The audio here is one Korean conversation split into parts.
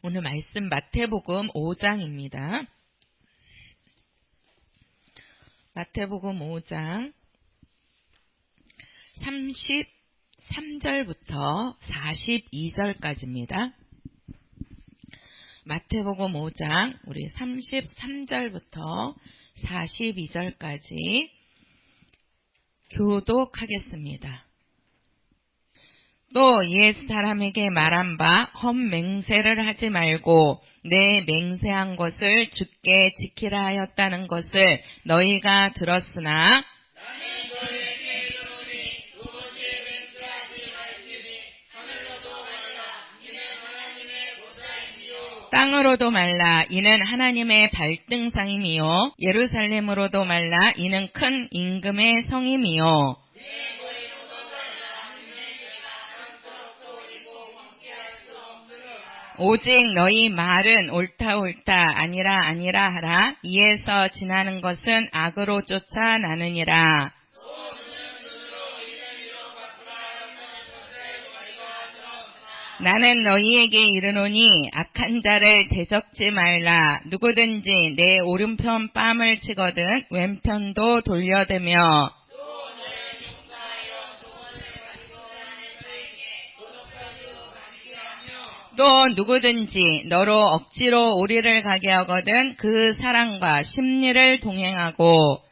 오늘 말씀 마태복음 5장입니다. 마태복음 5장 33절부터 42절까지입니다. 마태복음 5장 우리 33절부터 42절까지 교독하겠습니다. 또 옛 사람에게 말한 바 헛맹세를 하지 말고 내 맹세한 것을 주께 지키라 하였다는 것을 너희가 들었으나 나는 너희에게 이르노니 누구든지 맹세하지 말지니 하늘로도 말라 이는 하나님의 보좌이니요 땅으로도 말라 이는 하나님의 발등상이미요 예루살렘으로도 말라 이는 큰 임금의 성이미요 오직 너희 말은 옳다 아니라 하라. 이에서 지나는 것은 악으로 쫓아 나느니라. 나는 너희에게 이르노니 악한 자를 대적지 말라. 누구든지 내 오른편 뺨을 치거든 왼편도 돌려대며 또 누구든지 너로 억지로 오리를 가게 하거든 그 사람과 심리를 동행하고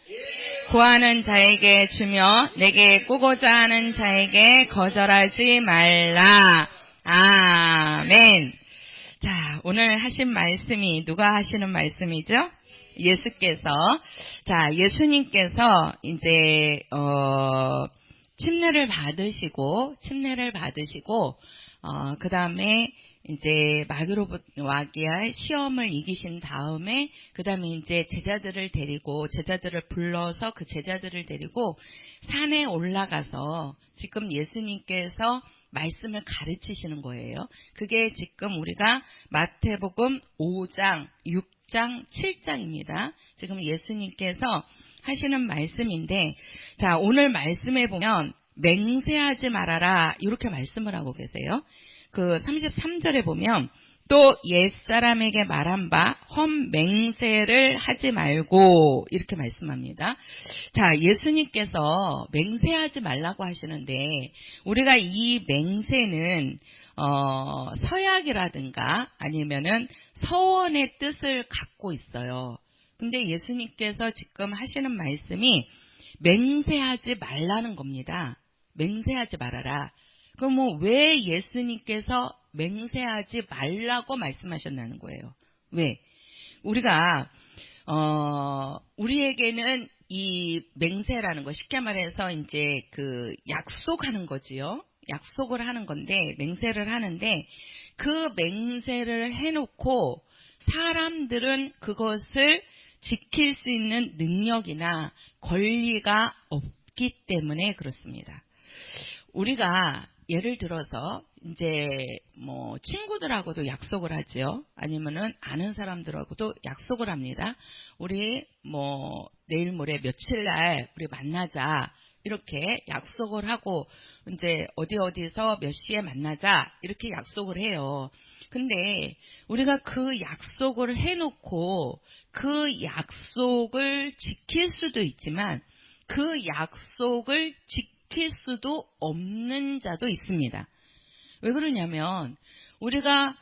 구하는 자에게 주며 내게 꾸고자 하는 자에게 거절하지 말라. 아멘. 자, 오늘 하신 말씀이 누가 하시는 말씀이죠? 예수께서. 자, 예수님께서 이제 침례를 받으시고 그 다음에 이제 마귀의 시험을 이기신 다음에 그 다음에 이제 제자들을 불러서 그 제자들을 데리고 산에 올라가서 지금 예수님께서 말씀을 가르치시는 거예요. 그게 지금 우리가 마태복음 5장, 6장, 7장입니다. 지금 예수님께서 하시는 말씀인데, 자, 오늘 말씀에 보면 맹세하지 말아라 이렇게 말씀을 하고 계세요. 그 33절에 보면 또 옛사람에게 말한 바 헛맹세를 하지 말고 이렇게 말씀합니다. 자, 예수님께서 맹세하지 말라고 하시는데 우리가 이 맹세는 서약이라든가 아니면은 서원의 뜻을 갖고 있어요. 근데 예수님께서 지금 하시는 말씀이 맹세하지 말라는 겁니다. 맹세하지 말아라. 그럼 왜 예수님께서 맹세하지 말라고 말씀하셨다는 거예요? 왜? 우리가 우리에게는 이 맹세라는 거 쉽게 말해서 이제 그 약속하는 거지요. 약속을 하는 건데 맹세를 하는데 그 맹세를 해놓고 사람들은 그것을 지킬 수 있는 능력이나 권리가 없기 때문에 그렇습니다. 우리가 예를 들어서 이제 친구들하고도 약속을 하죠. 아니면은 아는 사람들하고도 약속을 합니다. 우리 내일 모레 며칠 날 우리 만나자. 이렇게 약속을 하고 이제 어디서 몇 시에 만나자. 이렇게 약속을 해요. 근데 우리가 그 약속을 해놓고 그 약속을 지킬 수도 있지만 그 약속을 지킬 수도 없는 자도 있습니다. 왜 그러냐면 우리가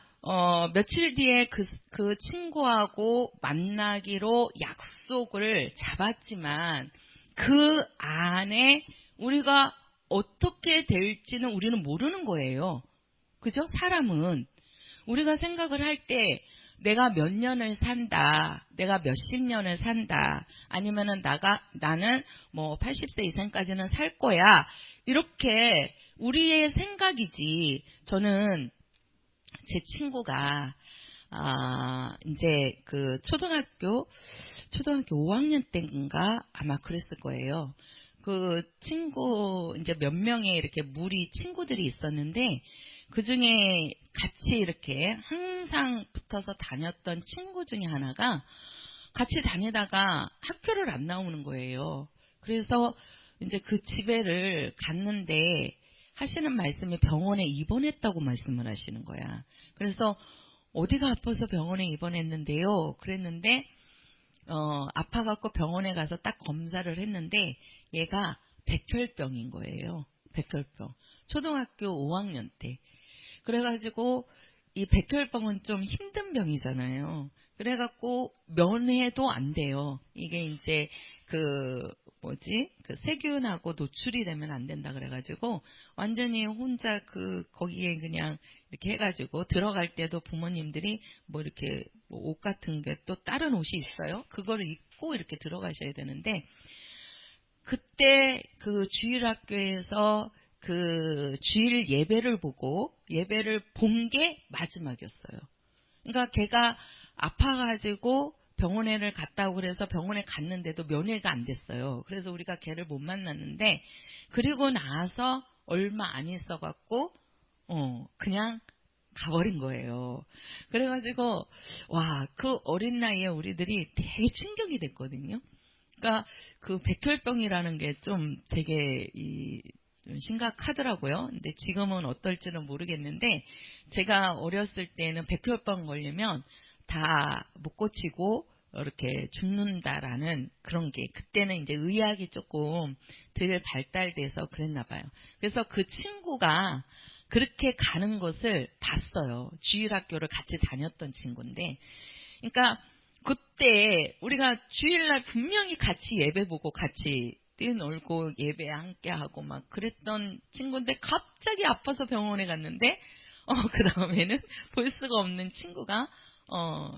며칠 뒤에 그 친구하고 만나기로 약속을 잡았지만 그 안에 우리가 어떻게 될지는 우리는 모르는 거예요. 그죠? 사람은 우리가 생각을 할 때 내가 몇 년을 산다, 내가 몇십 년을 산다, 아니면은 나는 80세 이상까지는 살 거야. 이렇게 우리의 생각이지. 저는 제 친구가, 이제 그 초등학교 5학년 때인가 아마 그랬을 거예요. 그 친구, 이제 몇 명의 이렇게 무리 친구들이 있었는데, 그 중에 같이 이렇게 항상 붙어서 다녔던 친구 중에 하나가 같이 다니다가 학교를 안 나오는 거예요. 그래서 이제 그 집에를 갔는데 하시는 말씀이 병원에 입원했다고 말씀을 하시는 거야. 그래서 어디가 아파서 병원에 입원했는데요. 그랬는데 아파갖고 병원에 가서 딱 검사를 했는데 얘가 백혈병인 거예요. 백혈병. 초등학교 5학년 때. 그래가지고 이 백혈병은 좀 힘든 병이잖아요. 그래갖고 면회도 안 돼요. 이게 이제 그 세균하고 노출이 되면 안 된다 그래가지고 완전히 혼자 거기에 그냥 이렇게 해가지고 들어갈 때도 부모님들이 뭐 이렇게 옷 같은 게 또 다른 옷이 있어요. 그거를 입고 이렇게 들어가셔야 되는데 그때 그 주일학교에서 그 주일 예배를 본 게 마지막이었어요. 그러니까 걔가 아파가지고 병원에를 갔다고 그래서 병원에 갔는데도 면회가 안 됐어요. 그래서 우리가 걔를 못 만났는데 그리고 나서 얼마 안 있어갖고 그냥 가버린 거예요. 그래가지고 그 어린 나이에 우리들이 되게 충격이 됐거든요. 그러니까 그 백혈병이라는 게 좀 되게 좀 심각하더라고요. 근데 지금은 어떨지는 모르겠는데 제가 어렸을 때는 백혈병 걸리면 다 못 고치고 이렇게 죽는다라는 그런 게 그때는 이제 의학이 조금 덜 발달돼서 그랬나 봐요. 그래서 그 친구가 그렇게 가는 것을 봤어요. 주일학교를 같이 다녔던 친구인데 그러니까 그때 우리가 주일날 분명히 같이 예배 보고 같이 뛰놀고 예배 함께 하고 막 그랬던 친구인데 갑자기 아파서 병원에 갔는데 그 다음에는 볼 수가 없는 친구가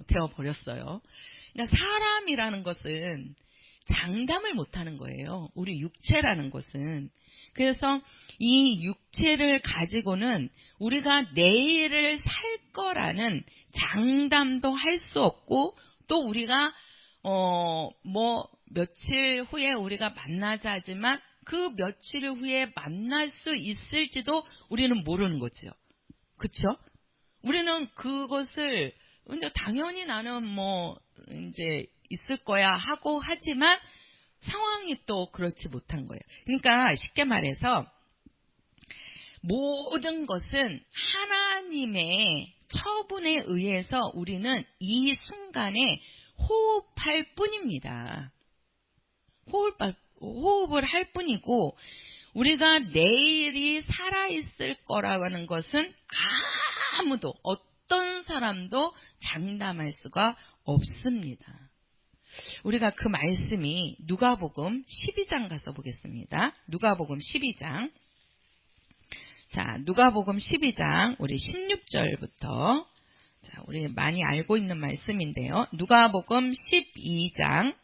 되어버렸어요. 그러니까 사람이라는 것은 장담을 못하는 거예요. 우리 육체라는 것은. 그래서 이 육체를 가지고는 우리가 내일을 살 거라는 장담도 할 수 없고 또 우리가 며칠 후에 우리가 만나자 하지만 그 며칠 후에 만날 수 있을지도 우리는 모르는 거죠. 그렇죠? 우리는 그것을 당연히 나는 이제 있을 거야 하고 하지만 상황이 또 그렇지 못한 거예요. 그러니까 쉽게 말해서 모든 것은 하나님의 처분에 의해서 우리는 이 순간에 호흡할 뿐입니다. 호흡을 할 뿐이고 우리가 내일이 살아있을 거라는 것은 아무도 어떤 사람도 장담할 수가 없습니다. 우리가 그 말씀이 누가복음 12장 가서 보겠습니다. 누가복음 12장. 자, 누가복음 12장 우리 16절부터 우리 많이 알고 있는 말씀인데요. 누가복음 12장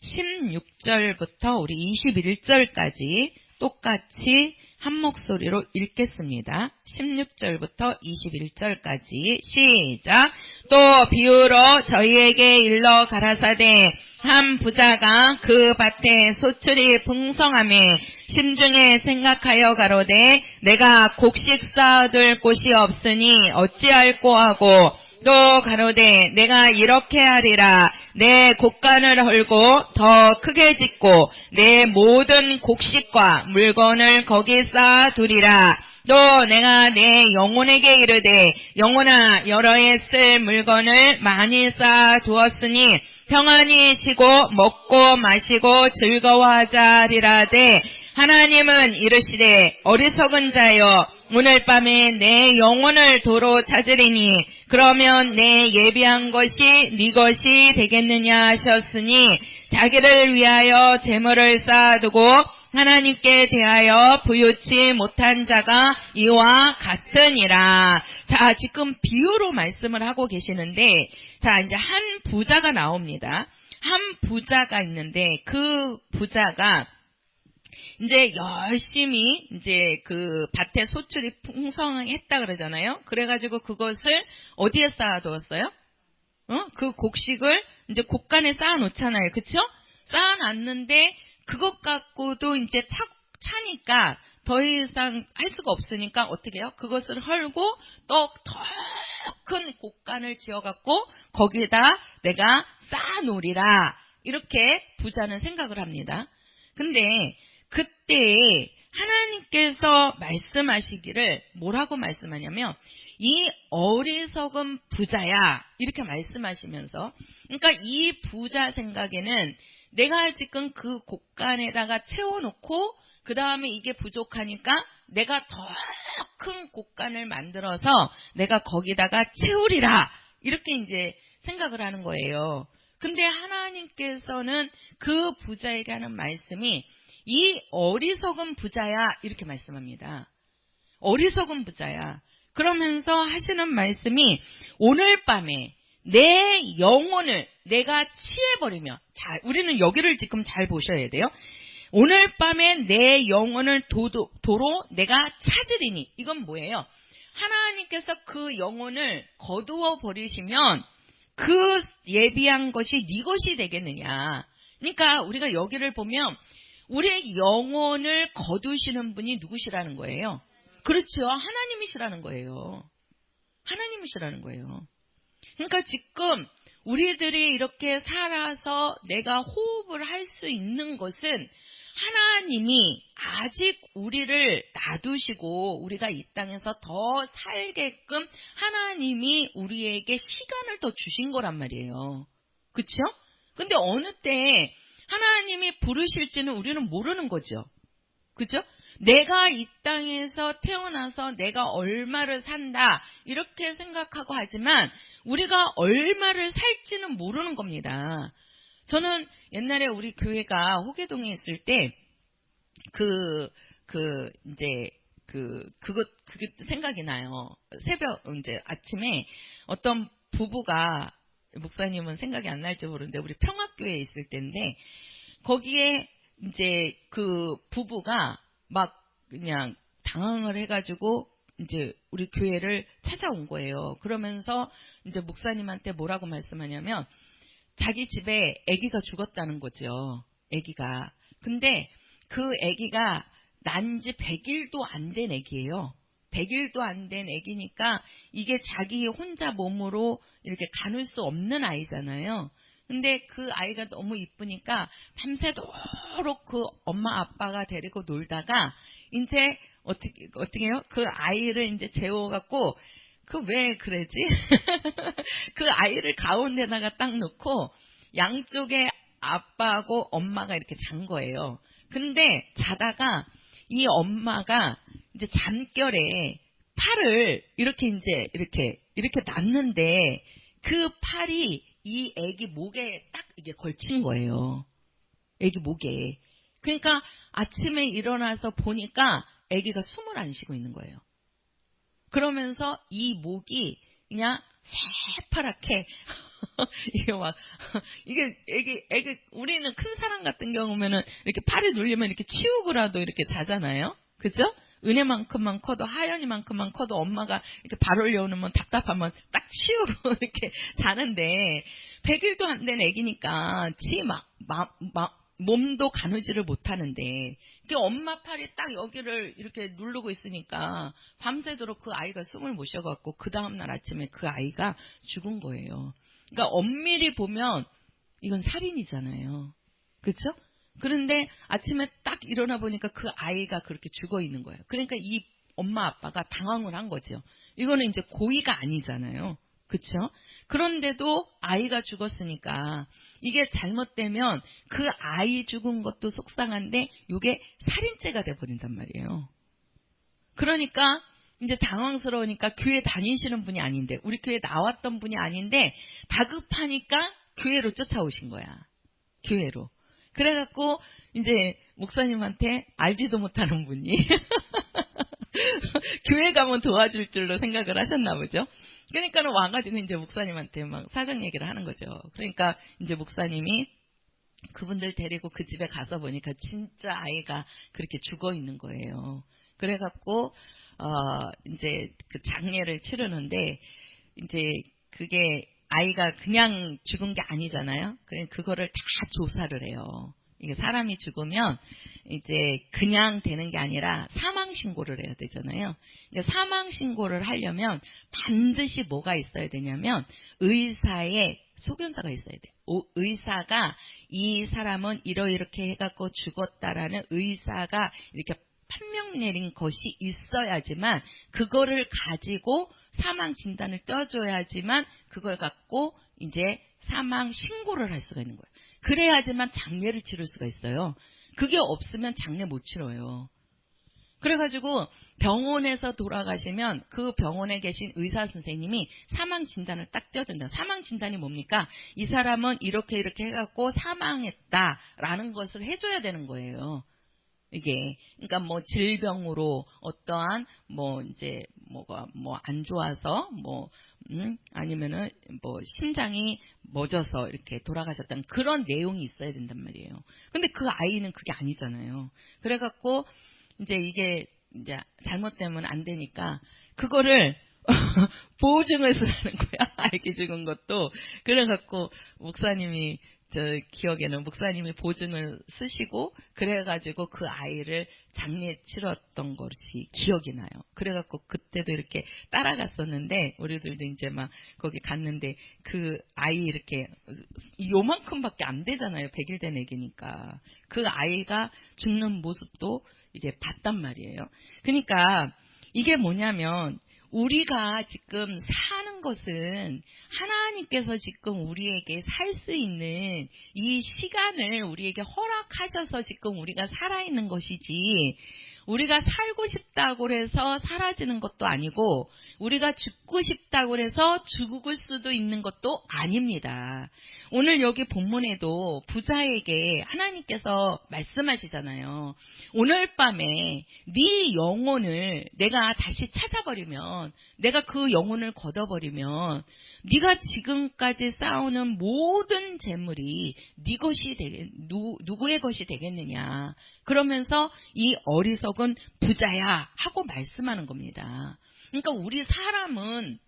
16절부터 우리 21절까지 똑같이 한 목소리로 읽겠습니다. 16절부터 21절까지 시작. 또 비유로 저희에게 일러 가라사대 한 부자가 그 밭에 소출이 풍성하매 심중에 생각하여 가로되 내가 곡식 쌓아둘 곳이 없으니 어찌할꼬 하고 또 가로되 내가 이렇게 하리라 내 곡간을 헐고 더 크게 짓고 내 모든 곡식과 물건을 거기 쌓아두리라. 또 내가 내 영혼에게 이르되 영혼아 여러 해 쓸 물건을 많이 쌓아두었으니 평안히 쉬고 먹고 마시고 즐거워하자 하리라되 하나님은 이르시되 어리석은 자여 오늘 밤에 내 영혼을 도로 찾으리니 그러면 내 예비한 것이 네 것이 되겠느냐 하셨으니 자기를 위하여 재물을 쌓아두고 하나님께 대하여 부유치 못한 자가 이와 같으니라. 자, 지금 비유로 말씀을 하고 계시는데 자, 이제 한 부자가 나옵니다. 한 부자가 있는데 그 부자가 이제 열심히 이제 그 밭에 소출이 풍성했다 그러잖아요. 그래가지고 그것을 어디에 쌓아두었어요? 그 곡식을 이제 곡간에 쌓아놓잖아요. 그쵸? 쌓아놨는데 그것 갖고도 이제 차니까 더 이상 할 수가 없으니까 어떻게 해요? 그것을 헐고 또 더 큰 곡간을 지어갖고 거기에다 내가 쌓아놓으리라. 이렇게 부자는 생각을 합니다. 근데 그때 하나님께서 말씀하시기를 뭐라고 말씀하냐면 이 어리석은 부자야 이렇게 말씀하시면서, 그러니까 이 부자 생각에는 내가 지금 그 곳간에다가 채워놓고 그 다음에 이게 부족하니까 내가 더 큰 곳간을 만들어서 내가 거기다가 채우리라 이렇게 이제 생각을 하는 거예요. 근데 하나님께서는 그 부자에게 하는 말씀이 이 어리석은 부자야 이렇게 말씀합니다. 어리석은 부자야. 그러면서 하시는 말씀이 오늘 밤에 내 영혼을 내가 취해버리며, 자, 우리는 여기를 지금 잘 보셔야 돼요. 오늘 밤에 내 영혼을 도로 내가 찾으리니, 이건 뭐예요? 하나님께서 그 영혼을 거두어 버리시면 그 예비한 것이 네 것이 되겠느냐. 그러니까 우리가 여기를 보면 우리의 영혼을 거두시는 분이 누구시라는 거예요? 그렇죠. 하나님이시라는 거예요. 하나님이시라는 거예요. 그러니까 지금 우리들이 이렇게 살아서 내가 호흡을 할 수 있는 것은 하나님이 아직 우리를 놔두시고 우리가 이 땅에서 더 살게끔 하나님이 우리에게 시간을 더 주신 거란 말이에요. 그렇죠? 근데 어느 때 하나님이 부르실지는 우리는 모르는 거죠. 그죠? 내가 이 땅에서 태어나서 내가 얼마를 산다 이렇게 생각하고 하지만 우리가 얼마를 살지는 모르는 겁니다. 저는 옛날에 우리 교회가 호계동에 있을 때 그게 생각이 나요. 새벽 이제 아침에 어떤 부부가, 목사님은 생각이 안 날지 모르는데 우리 평화교회에 있을 때인데 거기에 이제 그 부부가 막 그냥 당황을 해가지고 이제 우리 교회를 찾아온 거예요. 그러면서 이제 목사님한테 뭐라고 말씀하냐면 자기 집에 아기가 죽었다는 거죠. 아기가. 근데 그 아기가 난 지 100일도 안 된 아기예요. 100일도 안 된 아기니까 이게 자기 혼자 몸으로 이렇게 가눌 수 없는 아이잖아요. 근데 그 아이가 너무 이쁘니까 밤새도록 그 엄마 아빠가 데리고 놀다가 이제 어떻게 해요? 그 아이를 이제 재워갖고 왜 그러지? 그 아이를 가운데다가 딱 놓고 양쪽에 아빠하고 엄마가 이렇게 잔 거예요. 근데 자다가 이 엄마가 이제 잠결에 팔을 이렇게 놨는데 그 팔이 이 애기 목에 딱 이게 걸친 거예요. 애기 목에. 그러니까 아침에 일어나서 보니까 애기가 숨을 안 쉬고 있는 거예요. 그러면서 이 목이 그냥 새파랗게 이게 우리는 큰 사람 같은 경우면은 이렇게 팔이 눌리면 이렇게 치우고라도 이렇게 자잖아요. 그죠? 은혜만큼만 커도, 하연이만큼만 커도 엄마가 이렇게 발 올려놓으면 답답하면 딱 치우고 이렇게 자는데 100일도 안 된 애기니까 몸도 가누지를 못하는데 그 엄마 팔이 딱 여기를 이렇게 누르고 있으니까 밤새도록 그 아이가 숨을 못 쉬어갖고 그 다음날 아침에 그 아이가 죽은 거예요. 그러니까 엄밀히 보면 이건 살인이잖아요. 그렇죠? 그런데 아침에 딱 일어나 보니까 그 아이가 그렇게 죽어 있는 거예요. 그러니까 이 엄마 아빠가 당황을 한 거죠. 이거는 이제 고의가 아니잖아요. 그렇죠? 그런데도 아이가 죽었으니까 이게 잘못되면 그 아이 죽은 것도 속상한데 이게 살인죄가 돼버린단 말이에요. 그러니까 이제 당황스러우니까 교회 다니시는 분이 아닌데, 우리 교회 나왔던 분이 아닌데 다급하니까 교회로 쫓아오신 거야. 교회로. 그래갖고 이제 목사님한테 알지도 못하는 분이 교회 가면 도와줄 줄로 생각을 하셨나 보죠. 그러니까는 와가지고 이제 목사님한테 막 사정 얘기를 하는 거죠. 그러니까 이제 목사님이 그분들 데리고 그 집에 가서 보니까 진짜 아이가 그렇게 죽어 있는 거예요. 그래갖고 이제 그 장례를 치르는데 이제 그게 아이가 그냥 죽은 게 아니잖아요. 그러니까 그거를 다 조사를 해요. 이게 사람이 죽으면 이제 그냥 되는 게 아니라 사망 신고를 해야 되잖아요. 그러니까 사망 신고를 하려면 반드시 뭐가 있어야 되냐면 의사의 소견서가 있어야 돼요. 의사가 이 사람은 이렇게 해갖고 죽었다라는 의사가 이렇게 판명 내린 것이 있어야지만 그거를 가지고 사망 진단을 떼어줘야지만 그걸 갖고 이제 사망 신고를 할 수가 있는 거예요. 그래야지만 장례를 치를 수가 있어요. 그게 없으면 장례 못 치러요. 그래가지고 병원에서 돌아가시면 그 병원에 계신 의사 선생님이 사망 진단을 딱 떼어준다. 사망 진단이 뭡니까? 이 사람은 이렇게 해갖고 사망했다라는 것을 해줘야 되는 거예요. 이게 그러니까 뭐 질병으로 어떠한 뭐 이제 뭐가 뭐 안 좋아서 뭐 아니면은 뭐 심장이 멎어서 이렇게 돌아가셨다는 그런 내용이 있어야 된단 말이에요. 근데 그 아이는 그게 아니잖아요. 그래갖고 이제 이게 이제 잘못되면 안 되니까 그거를 보증을 쓰라는 거야. 알게 죽은 것도. 그래갖고 목사님이 저 기억에는 목사님이 보증을 쓰시고 그래가지고 그 아이를 장례 치렀던 것이 기억이 나요. 그래갖고 그때도 이렇게 따라갔었는데 우리들도 이제 막 거기 갔는데 그 아이 이렇게 요만큼밖에 안 되잖아요. 100일 된 애기니까. 그 아이가 죽는 모습도 이제 봤단 말이에요. 그러니까 이게 뭐냐면 우리가 지금 사는 것은 하나님께서 지금 우리에게 살 수 있는 이 시간을 우리에게 허락하셔서 지금 우리가 살아있는 것이지 우리가 살고 싶다고 해서 사라지는 것도 아니고 우리가 죽고 싶다고 해서 죽을 수도 있는 것도 아닙니다. 오늘 여기 본문에도 부자에게 하나님께서 말씀하시잖아요. 오늘 밤에 네 영혼을 내가 다시 찾아버리면 내가 그 영혼을 걷어버리면 네가 지금까지 쌓아오는 모든 재물이 네 것이 누구의 것이 되겠느냐. 그러면서 이 어리석은 부자야 하고 말씀하는 겁니다. 그러니까 우리 사람은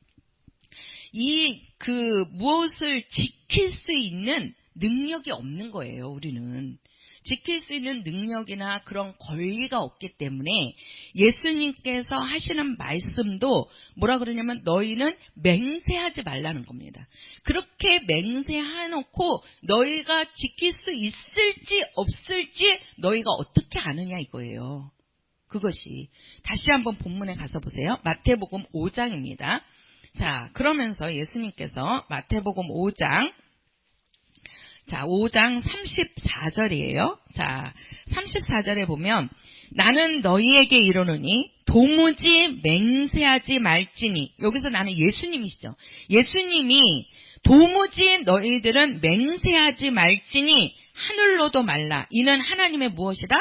무엇을 지킬 수 있는 능력이 없는 거예요. 우리는 지킬 수 있는 능력이나 그런 권리가 없기 때문에 예수님께서 하시는 말씀도 뭐라 그러냐면 너희는 맹세하지 말라는 겁니다. 그렇게 맹세해놓고 너희가 지킬 수 있을지 없을지 너희가 어떻게 아느냐 이거예요. 그것이 다시 한번 본문에 가서 보세요. 마태복음 5장입니다. 자, 그러면서 예수님께서 마태복음 5장 5장 34절이에요. 자, 34절에 보면 나는 너희에게 이르노니 도무지 맹세하지 말지니 여기서 나는 예수님이시죠. 예수님이 도무지 너희들은 맹세하지 말지니 하늘로도 말라. 이는 하나님의 무엇이다?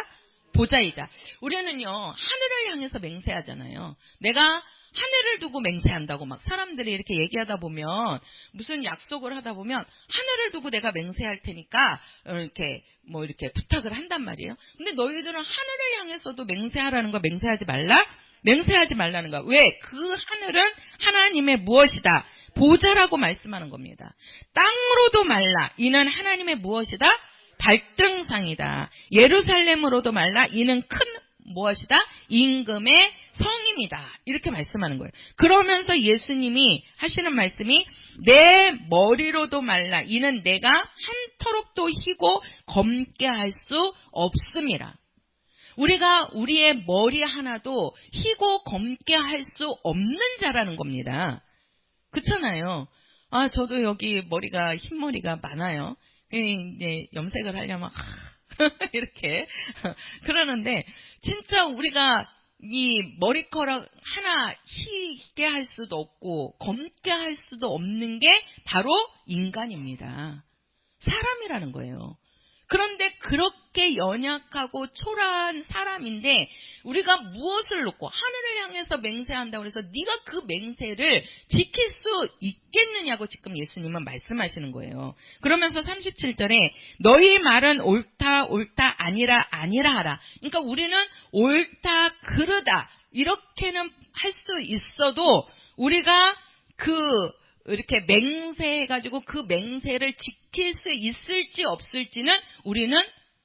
보좌이다. 우리는요 하늘을 향해서 맹세하잖아요. 내가 하늘을 두고 맹세한다고 막 사람들이 이렇게 얘기하다 보면 무슨 약속을 하다 보면 하늘을 두고 내가 맹세할 테니까 이렇게 뭐 이렇게 부탁을 한단 말이에요. 근데 너희들은 하늘을 향해서도 맹세하라는 거 맹세하지 말라? 맹세하지 말라는 거. 왜? 그 하늘은 하나님의 무엇이다? 보좌라고 말씀하는 겁니다. 땅으로도 말라. 이는 하나님의 무엇이다? 발등상이다. 예루살렘으로도 말라. 이는 큰 무엇이다? 임금의 성입니다. 이렇게 말씀하는 거예요. 그러면서 예수님이 하시는 말씀이 내 머리로도 말라. 이는 내가 한터럭도 희고 검게 할 수 없음이라. 우리가 우리의 머리 하나도 희고 검게 할 수 없는 자라는 겁니다. 그렇잖아요. 아, 저도 여기 머리가 흰머리가 많아요. 이제 염색을 하려면 이렇게 그러는데 진짜 우리가 이 머리카락 하나 희게 할 수도 없고 검게 할 수도 없는 게 바로 인간입니다. 사람이라는 거예요. 그런데 그렇게 연약하고 초라한 사람인데 우리가 무엇을 놓고 하늘을 향해서 맹세한다고 해서 네가 그 맹세를 지킬 수 있겠느냐고 지금 예수님은 말씀하시는 거예요. 그러면서 37절에 너희 말은 옳다 아니라 하라. 그러니까 우리는 옳다 그르다 이렇게는 할 수 있어도 우리가 이렇게 맹세해가지고 그 맹세를 지킬 수 있을지 없을지는 우리는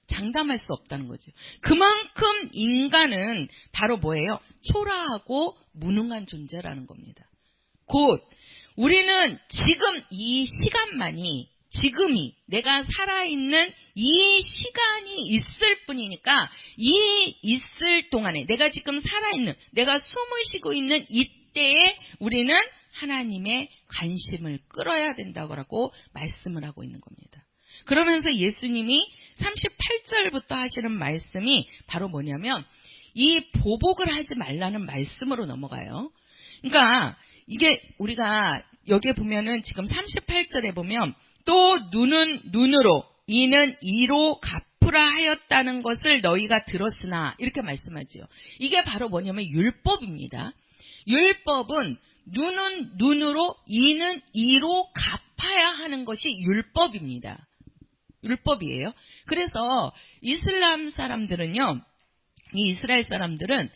장담할 수 없다는 거죠. 그만큼 인간은 바로 뭐예요? 초라하고 무능한 존재라는 겁니다. 곧 우리는 지금 이 시간만이 지금이 내가 살아있는 이 시간이 있을 뿐이니까 이 있을 동안에 내가 지금 살아있는, 내가 숨을 쉬고 있는 이때에 우리는 하나님의 관심을 끌어야 된다고 말씀을 하고 있는 겁니다. 그러면서 예수님이 38절부터 하시는 말씀이 바로 뭐냐면 이 보복을 하지 말라는 말씀으로 넘어가요. 그러니까 이게 우리가 여기에 보면은 지금 38절에 보면 또 눈은 눈으로 이는 이로 갚으라 하였다는 것을 너희가 들었으나 이렇게 말씀하지요. 이게 바로 뭐냐면 율법입니다. 율법은 눈은 눈으로 이는 이로 갚아야 하는 것이 율법입니다. 율법이에요. 그래서 이슬람 사람들은요, 이 이스라엘 사람들은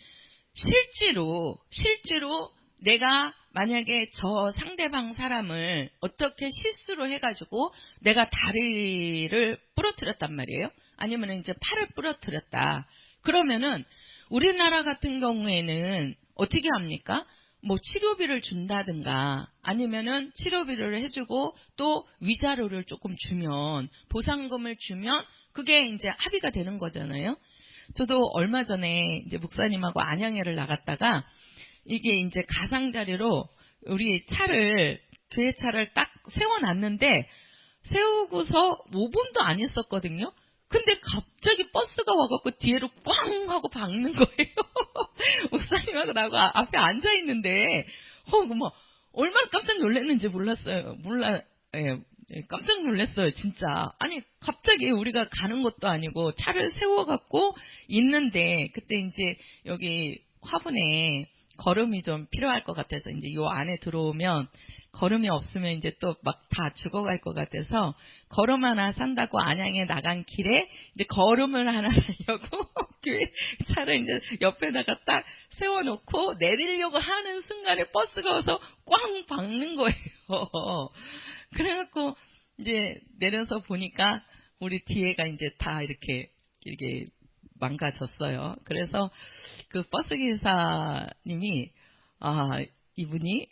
실제로 내가 만약에 저 상대방 사람을 어떻게 실수로 해가지고 내가 다리를 부러뜨렸단 말이에요. 아니면 이제 팔을 부러뜨렸다. 그러면은 우리나라 같은 경우에는 어떻게 합니까? 뭐 치료비를 준다든가 아니면은 치료비를 해주고 또 위자료를 조금 주면 보상금을 주면 그게 이제 합의가 되는 거잖아요. 저도 얼마 전에 이제 목사님하고 안양회를 나갔다가 이게 이제 가상자리로 우리 차를 교회 차를 딱 세워놨는데 세우고서 5분도 안 있었거든요. 근데 갑자기 버스가 와갖고 뒤로 꽝 하고 박는 거예요. 목사님하고 나하고 앞에 앉아 있는데, 뭐 얼마나 깜짝 놀랐는지 몰랐어요. 깜짝 놀랐어요, 진짜. 아니 갑자기 우리가 가는 것도 아니고 차를 세워갖고 있는데 그때 이제 여기 화분에 걸음이 좀 필요할 것 같아서 이제 요 안에 들어오면 걸음이 없으면 이제 또 막 다 죽어갈 것 같아서 걸음 하나 산다고 안양에 나간 길에 이제 걸음을 하나 사려고 교회 차를 이제 옆에다가 딱 세워놓고 내리려고 하는 순간에 버스가 와서 꽝 박는 거예요. 그래갖고 이제 내려서 보니까 우리 뒤에가 이제 다 이렇게 망가졌어요. 그래서 그 버스 기사님이 이분이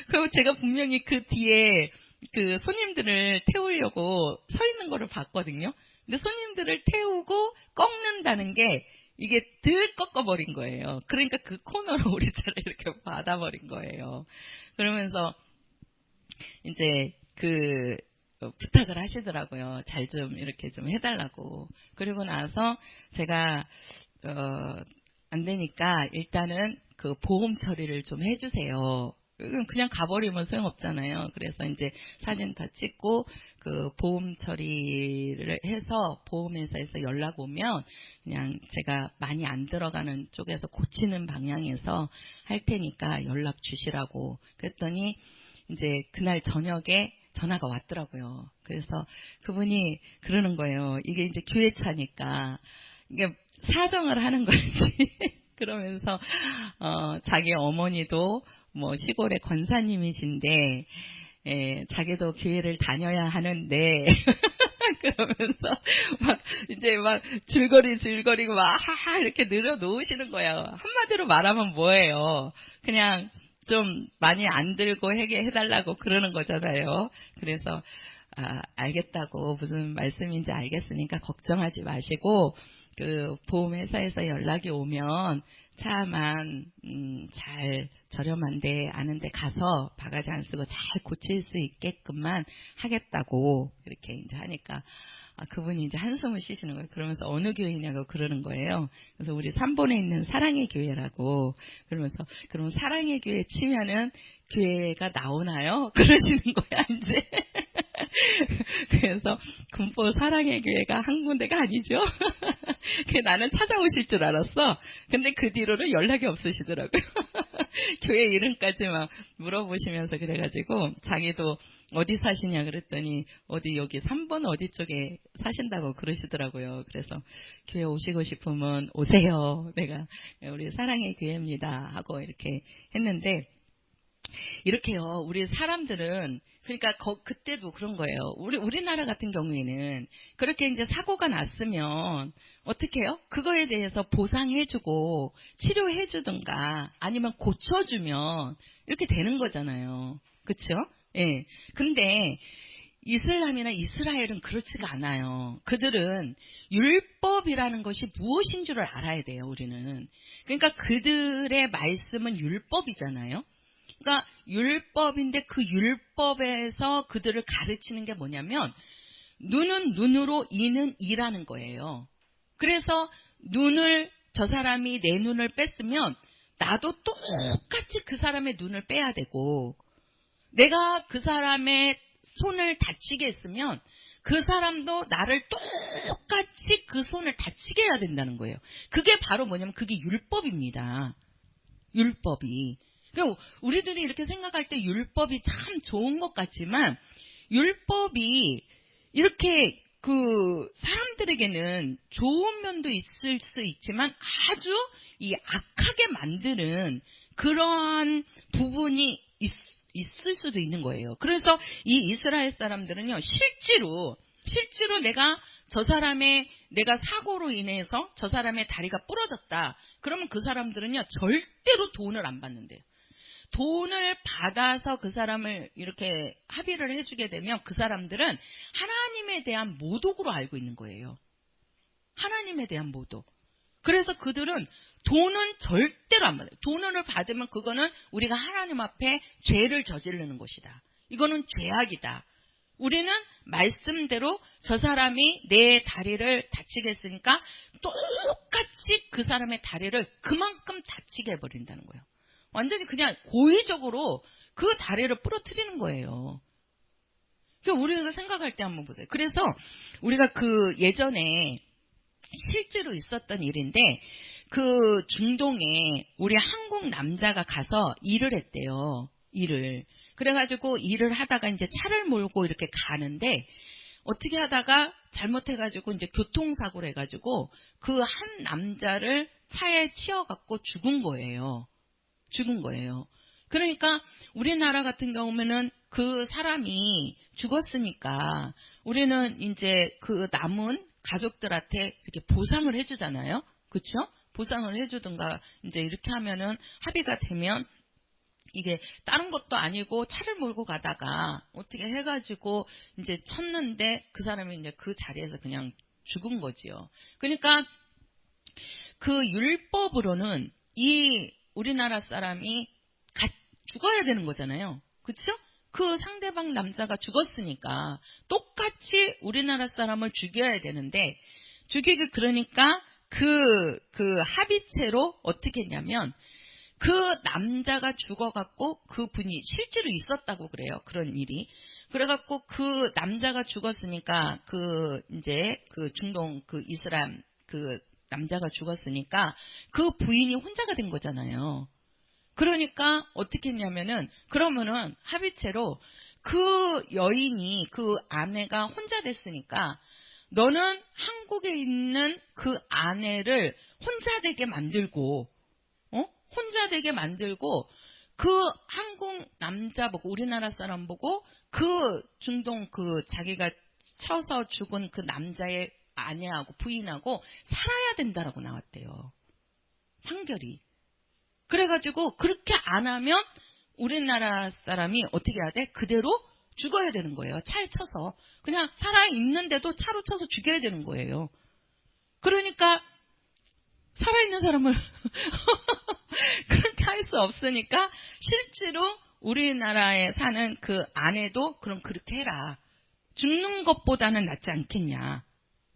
그럼 제가 분명히 그 뒤에 그 손님들을 태우려고 서 있는 거를 봤거든요. 근데 손님들을 태우고 꺾는다는 게 이게 들 꺾어버린 거예요. 그러니까 그 코너로 우리 차를 이렇게 받아버린 거예요. 그러면서 이제 부탁을 하시더라고요. 잘 좀 이렇게 좀 해달라고. 그리고 나서 제가 안 되니까 일단은 그 보험 처리를 좀 해주세요. 그냥 가버리면 소용없잖아요. 그래서 이제 사진 다 찍고 그 보험 처리를 해서 보험회사에서 연락 오면 그냥 제가 많이 안 들어가는 쪽에서 고치는 방향에서 할 테니까 연락 주시라고 그랬더니 이제 그날 저녁에 전화가 왔더라고요. 그래서 그분이 그러는 거예요. 이게 이제 교회차니까 이게 사정을 하는 거지. 그러면서 자기 어머니도 뭐 시골의 권사님이신데 자기도 교회를 다녀야 하는데 그러면서 막 줄거리고 막 하하 이렇게 늘어놓으시는 거예요. 한마디로 말하면 뭐예요? 그냥 좀 많이 안 들고 해달라고 그러는 거잖아요. 그래서 알겠다고 무슨 말씀인지 알겠으니까 걱정하지 마시고 그 보험회사에서 연락이 오면 차만 잘 저렴한데 아는데 가서 바가지 안 쓰고 잘 고칠 수 있게끔만 하겠다고 이렇게 이제 하니까 그분이 이제 한숨을 쉬시는 거예요. 그러면서 어느 교회냐고 그러는 거예요. 그래서 우리 3번에 있는 사랑의 교회라고 그러면서 그럼 사랑의 교회 치면은 교회가 나오나요? 그러시는 거야 이제. 그래서 군포 사랑의 교회가 한 군데가 아니죠. 나는 찾아오실 줄 알았어. 근데 그 뒤로는 연락이 없으시더라고요. 교회 이름까지 막 물어보시면서 그래가지고 자기도 어디 사시냐 그랬더니 어디 여기 3번 어디 쪽에 사신다고 그러시더라고요. 그래서 교회 오시고 싶으면 오세요. 내가 우리 사랑의 교회입니다 하고 이렇게 했는데 이렇게요. 우리 사람들은 그러니까 그때도 그런 거예요. 우리나라 같은 경우에는 그렇게 이제 사고가 났으면 어떻게 해요? 그거에 대해서 보상해주고 치료해주든가 아니면 고쳐주면 이렇게 되는 거잖아요. 그렇죠? 예. 근데 이슬람이나 이스라엘은 그렇지가 않아요. 그들은 율법이라는 것이 무엇인 줄을 알아야 돼요, 우리는. 그러니까 그들의 말씀은 율법이잖아요. 그러니까 율법인데 그 율법에서 그들을 가르치는 게 뭐냐면 눈은 눈으로 이는 이라는 거예요. 그래서 저 사람이 내 눈을 뺐으면 나도 똑같이 그 사람의 눈을 빼야 되고, 내가 그 사람의 손을 다치게 했으면 그 사람도 나를 똑같이 그 손을 다치게 해야 된다는 거예요. 그게 바로 뭐냐면 그게 율법입니다. 율법이. 그러니까 우리들이 이렇게 생각할 때 율법이 참 좋은 것 같지만, 율법이 이렇게 그 사람들에게는 좋은 면도 있을 수 있지만 아주 이 악하게 만드는 그러한 부분이 있을 수도 있는 거예요. 그래서 이 이스라엘 사람들은요, 실제로 내가 사고로 인해서 저 사람의 다리가 부러졌다. 그러면 그 사람들은요, 절대로 돈을 안 받는데요. 돈을 받아서 그 사람을 이렇게 합의를 해주게 되면 그 사람들은 하나님에 대한 모독으로 알고 있는 거예요. 하나님에 대한 모독. 그래서 그들은 돈은 절대로 안 받아요. 돈을 받으면 그거는 우리가 하나님 앞에 죄를 저지르는 것이다. 이거는 죄악이다. 우리는 말씀대로 저 사람이 내 다리를 다치게 했으니까 똑같이 그 사람의 다리를 그만큼 다치게 해버린다는 거예요. 완전히 그냥 고의적으로 그 다리를 부러뜨리는 거예요. 그러니까 우리가 생각할 때 한번 보세요. 그래서 우리가 그 예전에 실제로 있었던 일인데, 그 중동에 우리 한국 남자가 가서 일을 했대요. 그래가지고 일을 하다가 이제 차를 몰고 이렇게 가는데, 어떻게 하다가 잘못해가지고 이제 교통사고를 해가지고 그 한 남자를 차에 치여갖고 죽은 거예요. 그러니까 우리나라 같은 경우면은 그 사람이 죽었으니까 우리는 이제 그 남은 가족들한테 이렇게 보상을 해주잖아요. 그렇죠? 보상을 해주든가 이제 이렇게 하면은 합의가 되면, 이게 다른 것도 아니고 차를 몰고 가다가 어떻게 해가지고 이제 쳤는데 그 사람이 이제 그 자리에서 그냥 죽은 거지요. 그러니까 그 율법으로는 이 우리나라 사람이 죽어야 되는 거잖아요. 그렇죠? 그 상대방 남자가 죽었으니까 똑같이 우리나라 사람을 죽여야 되는데, 그러니까 그 합의체로 어떻게 했냐면, 그 남자가 죽어갖고 그 분이 실제로 있었다고 그래요. 그런 일이. 그래갖고 그 남자가 죽었으니까 이제 그 중동 그 이슬람 그 남자가 죽었으니까 그 부인이 혼자가 된 거잖아요. 그러니까 어떻게 했냐면은, 그러면은 합의체로 그 여인이, 그 아내가 혼자 됐으니까 너는 한국에 있는 그 아내를 혼자 되게 만들고 그 한국 남자 보고 우리나라 사람 보고 그 중동 그 자기가 쳐서 죽은 그 남자의 아내하고 부인하고 살아야 된다라고 나왔대요. 판결이. 그래가지고 그렇게 안 하면 우리나라 사람이 어떻게 해야 돼? 그대로 죽어야 되는 거예요. 차에 쳐서. 그냥 살아있는데도 차로 쳐서 죽여야 되는 거예요. 그러니까 살아있는 사람을 그렇게 할 수 없으니까 실제로 우리나라에 사는 그 아내도 그럼 그렇게 해라. 죽는 것보다는 낫지 않겠냐.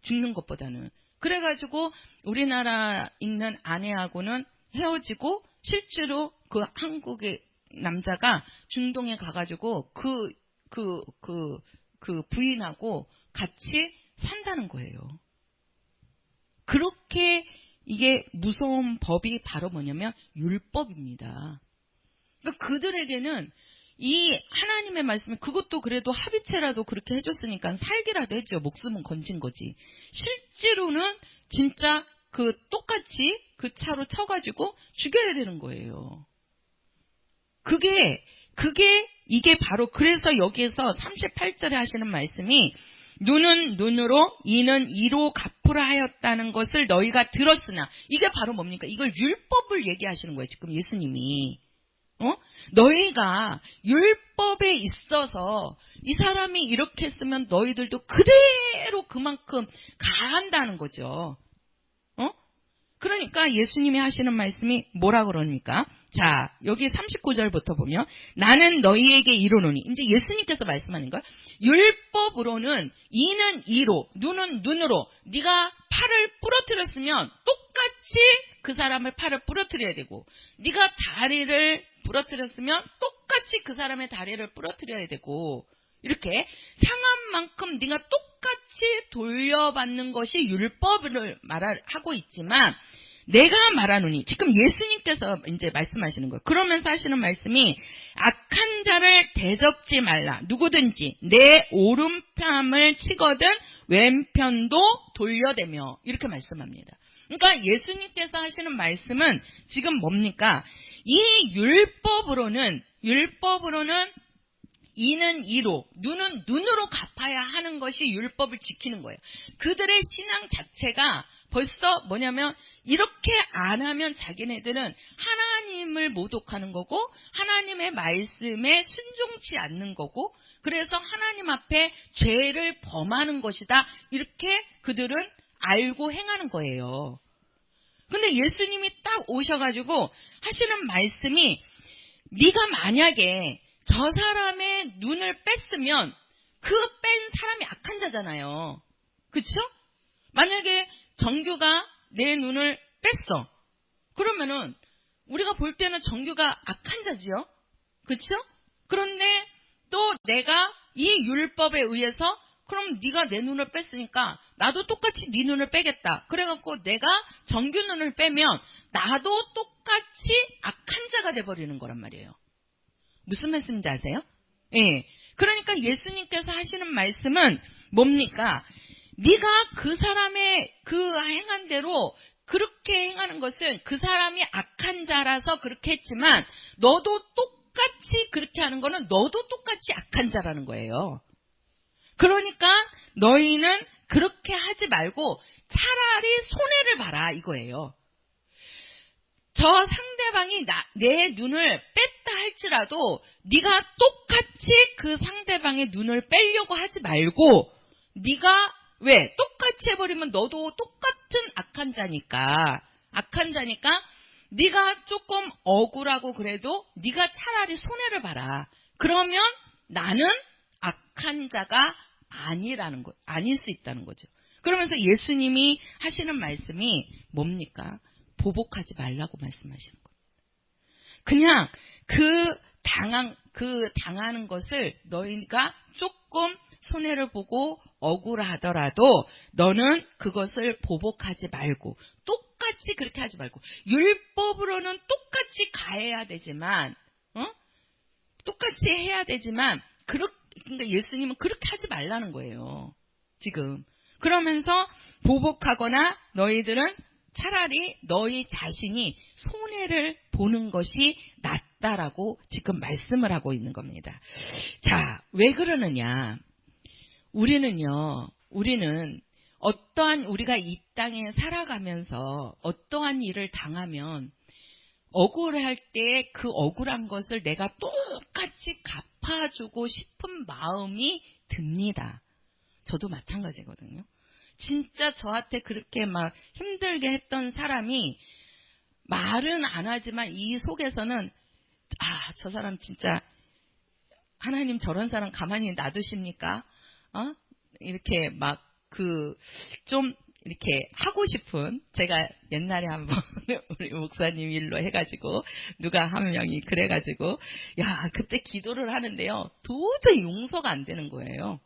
죽는 것보다는. 그래가지고 우리나라 있는 아내하고는 헤어지고 실제로 그 한국의 남자가 중동에 가가지고 그 부인하고 같이 산다는 거예요. 그렇게 이게 무서운 법이 바로 뭐냐면 율법입니다. 그러니까 그들에게는 이 하나님의 말씀이, 그것도 그래도 합의체라도 그렇게 해줬으니까 살기라도 했죠. 목숨은 건진 거지. 실제로는 진짜 그 똑같이 그 차로 쳐가지고 죽여야 되는 거예요. 이게 바로, 그래서 여기에서 38절에 하시는 말씀이 눈은 눈으로 이는 이로 갚으라 하였다는 것을 너희가 들었으나, 이게 바로 뭡니까? 이걸 율법을 얘기하시는 거예요. 지금 예수님이. 너희가 율법에 있어서 이 사람이 이렇게 했으면 너희들도 그대로 그만큼 가한다는 거죠. 그러니까 예수님이 하시는 말씀이 뭐라 그럽니까? 자, 여기 39절부터 보면 나는 너희에게 이르노니, 이제 예수님께서 말씀하는 거예요. 율법으로는 이는 이로, 눈은 눈으로, 네가 팔을 부러뜨렸으면 똑같이 그 사람의 팔을 부러뜨려야 되고, 네가 다리를 부러뜨렸으면 똑같이 그 사람의 다리를 부러뜨려야 되고, 이렇게 상한 만큼 네가 똑같이 돌려받는 것이 율법을 말하고 있지만, 내가 말하노니, 지금 예수님께서 이제 말씀하시는 거예요. 그러면서 하시는 말씀이 악한 자를 대접지 말라. 누구든지 내 오른편을 치거든 왼편도 돌려대며, 이렇게 말씀합니다. 그러니까 예수님께서 하시는 말씀은 지금 뭡니까? 이 율법으로는 이는 이로, 눈은 눈으로 갚아야 하는 것이 율법을 지키는 거예요. 그들의 신앙 자체가 벌써 뭐냐면, 이렇게 안 하면 자기네들은 하나님을 모독하는 거고, 하나님의 말씀에 순종치 않는 거고, 그래서 하나님 앞에 죄를 범하는 것이다, 이렇게 그들은 알고 행하는 거예요. 근데 예수님이 딱 오셔가지고 하시는 말씀이, 네가 만약에 저 사람의 눈을 뺐으면 그 뺀 사람이 악한 자잖아요. 그쵸? 만약에 정규가 내 눈을 뺐어. 그러면은 우리가 볼 때는 정규가 악한 자지요. 그쵸? 그런데 또 내가 이 율법에 의해서, 그럼 네가 내 눈을 뺐으니까 나도 똑같이 네 눈을 빼겠다. 그래갖고 내가 정규 눈을 빼면 나도 똑같이 악한 자가 돼버리는 거란 말이에요. 무슨 말씀인지 아세요? 예. 그러니까 예수님께서 하시는 말씀은 뭡니까? 네가 그 사람의 그 행한 대로 그렇게 행하는 것은 그 사람이 악한 자라서 그렇게 했지만, 너도 똑같이 그렇게 하는 거는 너도 똑같이 악한 자라는 거예요. 그러니까 너희는 그렇게 하지 말고 차라리 손해를 봐라, 이거예요. 저 상대방이 내 눈을 뺐다 할지라도 네가 똑같이 그 상대방의 눈을 빼려고 하지 말고, 네가 왜? 똑같이 해버리면 너도 똑같은 악한 자니까 네가 조금 억울하고 그래도 네가 차라리 손해를 봐라. 그러면 나는 악한 자가 아닐 수 있다는 거죠. 그러면서 예수님이 하시는 말씀이 뭡니까? 보복하지 말라고 말씀하시는 거예요. 그냥 당하는 것을 너희가 조금 손해를 보고 억울하더라도 너는 그것을 보복하지 말고, 똑같이 그렇게 하지 말고, 율법으로는 똑같이 가해야 되지만, 똑같이 해야 되지만, 그러니까 예수님은 그렇게 하지 말라는 거예요. 지금. 그러면서 보복하거나 너희들은 차라리 너희 자신이 손해를 보는 것이 낫다라고 지금 말씀을 하고 있는 겁니다. 자, 왜 그러느냐? 우리는 어떠한, 우리가 이 땅에 살아가면서 어떠한 일을 당하면 억울할 때 그 억울한 것을 내가 똑같이 갚아주고 싶은 마음이 듭니다. 저도 마찬가지거든요. 진짜 저한테 그렇게 막 힘들게 했던 사람이 말은 안 하지만 이 속에서는, 저 사람 진짜, 하나님 저런 사람 가만히 놔두십니까? 이렇게 막 좀 이렇게 하고 싶은, 제가 옛날에 한번 우리 목사님 일로 해가지고 누가 한 명이 그래가지고, 그때 기도를 하는데요, 도저히 용서가 안 되는 거예요.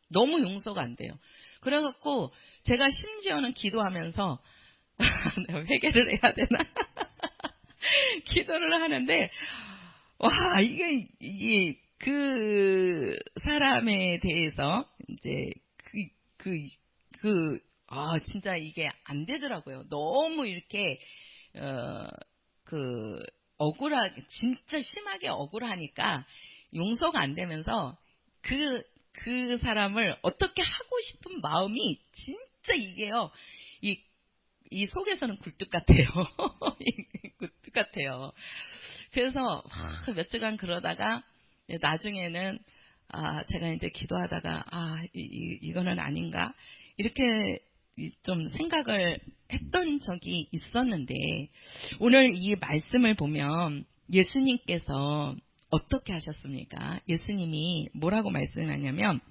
너무 용서가 안 돼요. 그래갖고 제가 심지어는 기도하면서 회개를 해야 되나 기도를 하는데, 이게 그 사람에 대해서 이제 진짜 이게 안 되더라고요. 너무 이렇게 진짜 심하게 억울하니까 용서가 안 되면서 그 사람을 어떻게 하고 싶은 마음이 진짜 이게요. 이 속에서는 굴뚝 같아요. 굴뚝 같아요. 그래서 몇 주간 그러다가 나중에는 제가 이제 기도하다가, 이거는 아닌가? 이렇게 좀 생각을 했던 적이 있었는데, 오늘 이 말씀을 보면 예수님께서 어떻게 하셨습니까? 예수님이 뭐라고 말씀하냐면,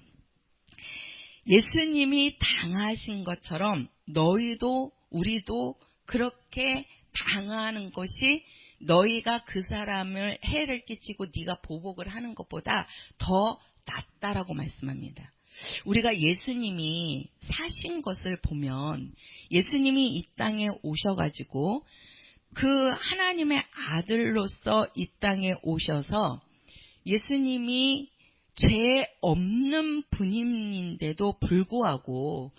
예수님이 당하신 것처럼 너희도 우리도 그렇게 당하는 것이 너희가 그 사람을 해를 끼치고 네가 보복을 하는 것보다 더 낫다라고 말씀합니다. 우리가 예수님이 사신 것을 보면 예수님이 이 땅에 오셔가지고 그 하나님의 아들로서 이 땅에 오셔서 예수님이 죄 없는 분인데도 불구하고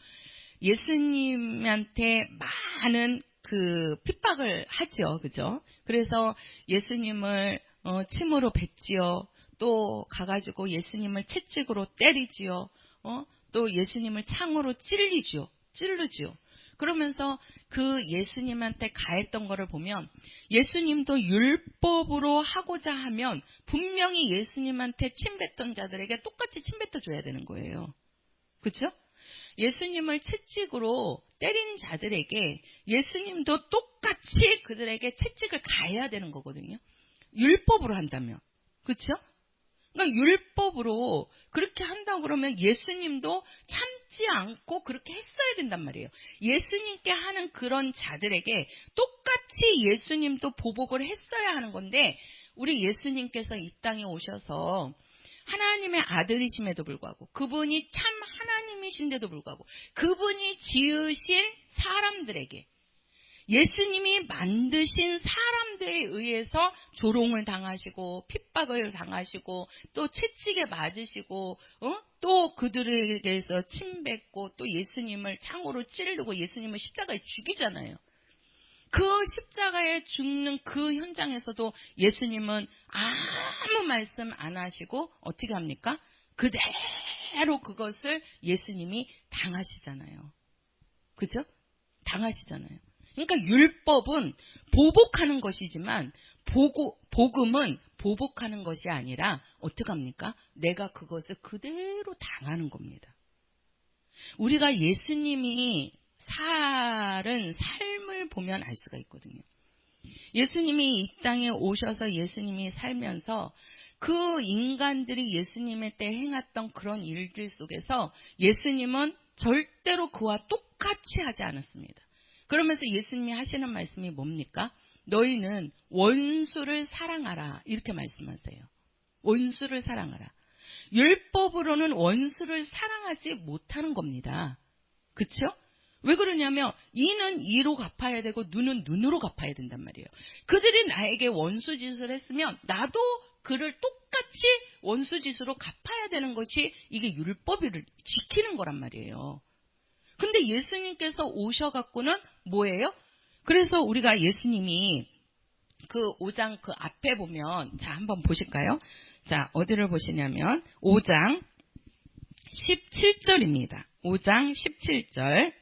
예수님한테 많은 그 핍박을 하죠. 그죠? 그래서 예수님을 침으로 뱉지요. 또 가가지고 예수님을 채찍으로 때리지요. 또 예수님을 창으로 찌르지요. 그러면서 그 예수님한테 가했던 거를 보면 예수님도 율법으로 하고자 하면 분명히 예수님한테 침뱉던 자들에게 똑같이 침뱉어 줘야 되는 거예요. 그렇죠? 예수님을 채찍으로 때린 자들에게 예수님도 똑같이 그들에게 채찍을 가해야 되는 거거든요. 율법으로 한다면. 그렇죠? 그러니까 율법으로 그렇게 한다고 그러면 예수님도 참지 않고 그렇게 했어야 된단 말이에요. 예수님께 하는 그런 자들에게 똑같이 예수님도 보복을 했어야 하는 건데 우리 예수님께서 이 땅에 오셔서 하나님의 아들이심에도 불구하고 그분이 참 하나님이신데도 불구하고 그분이 지으신 사람들에게 예수님이 만드신 사람들에 의해서 조롱을 당하시고 핍박을 당하시고 또 채찍에 맞으시고 또 그들에게서 침뱉고 또 예수님을 창으로 찌르고 예수님을 십자가에 죽이잖아요. 그 십자가에 죽는 그 현장에서도 예수님은 아무 말씀 안 하시고 어떻게 합니까? 그대로 그것을 예수님이 당하시잖아요. 그죠? 당하시잖아요. 그러니까 율법은 보복하는 것이지만 복음은 보복하는 것이 아니라 어떻게 합니까? 내가 그것을 그대로 당하는 겁니다. 우리가 예수님이 살은 삶을 보면 알 수가 있거든요. 예수님이 이 땅에 오셔서 예수님이 살면서 그 인간들이 예수님의 때 행했던 그런 일들 속에서 예수님은 절대로 그와 똑같이 하지 않았습니다. 그러면서 예수님이 하시는 말씀이 뭡니까? 너희는 원수를 사랑하라 이렇게 말씀하세요. 원수를 사랑하라. 율법으로는 원수를 사랑하지 못하는 겁니다. 그렇죠? 왜 그러냐면 이는 이로 갚아야 되고 눈은 눈으로 갚아야 된단 말이에요. 그들이 나에게 원수짓을 했으면 나도 그를 똑같이 원수짓으로 갚아야 되는 것이 이게 율법을 지키는 거란 말이에요. 근데 예수님께서 오셔갖고는 뭐예요? 그래서 우리가 예수님이 그 5장 그 앞에 보면 자 한번 보실까요? 자 어디를 보시냐면 5장 17절입니다. 5장 17절.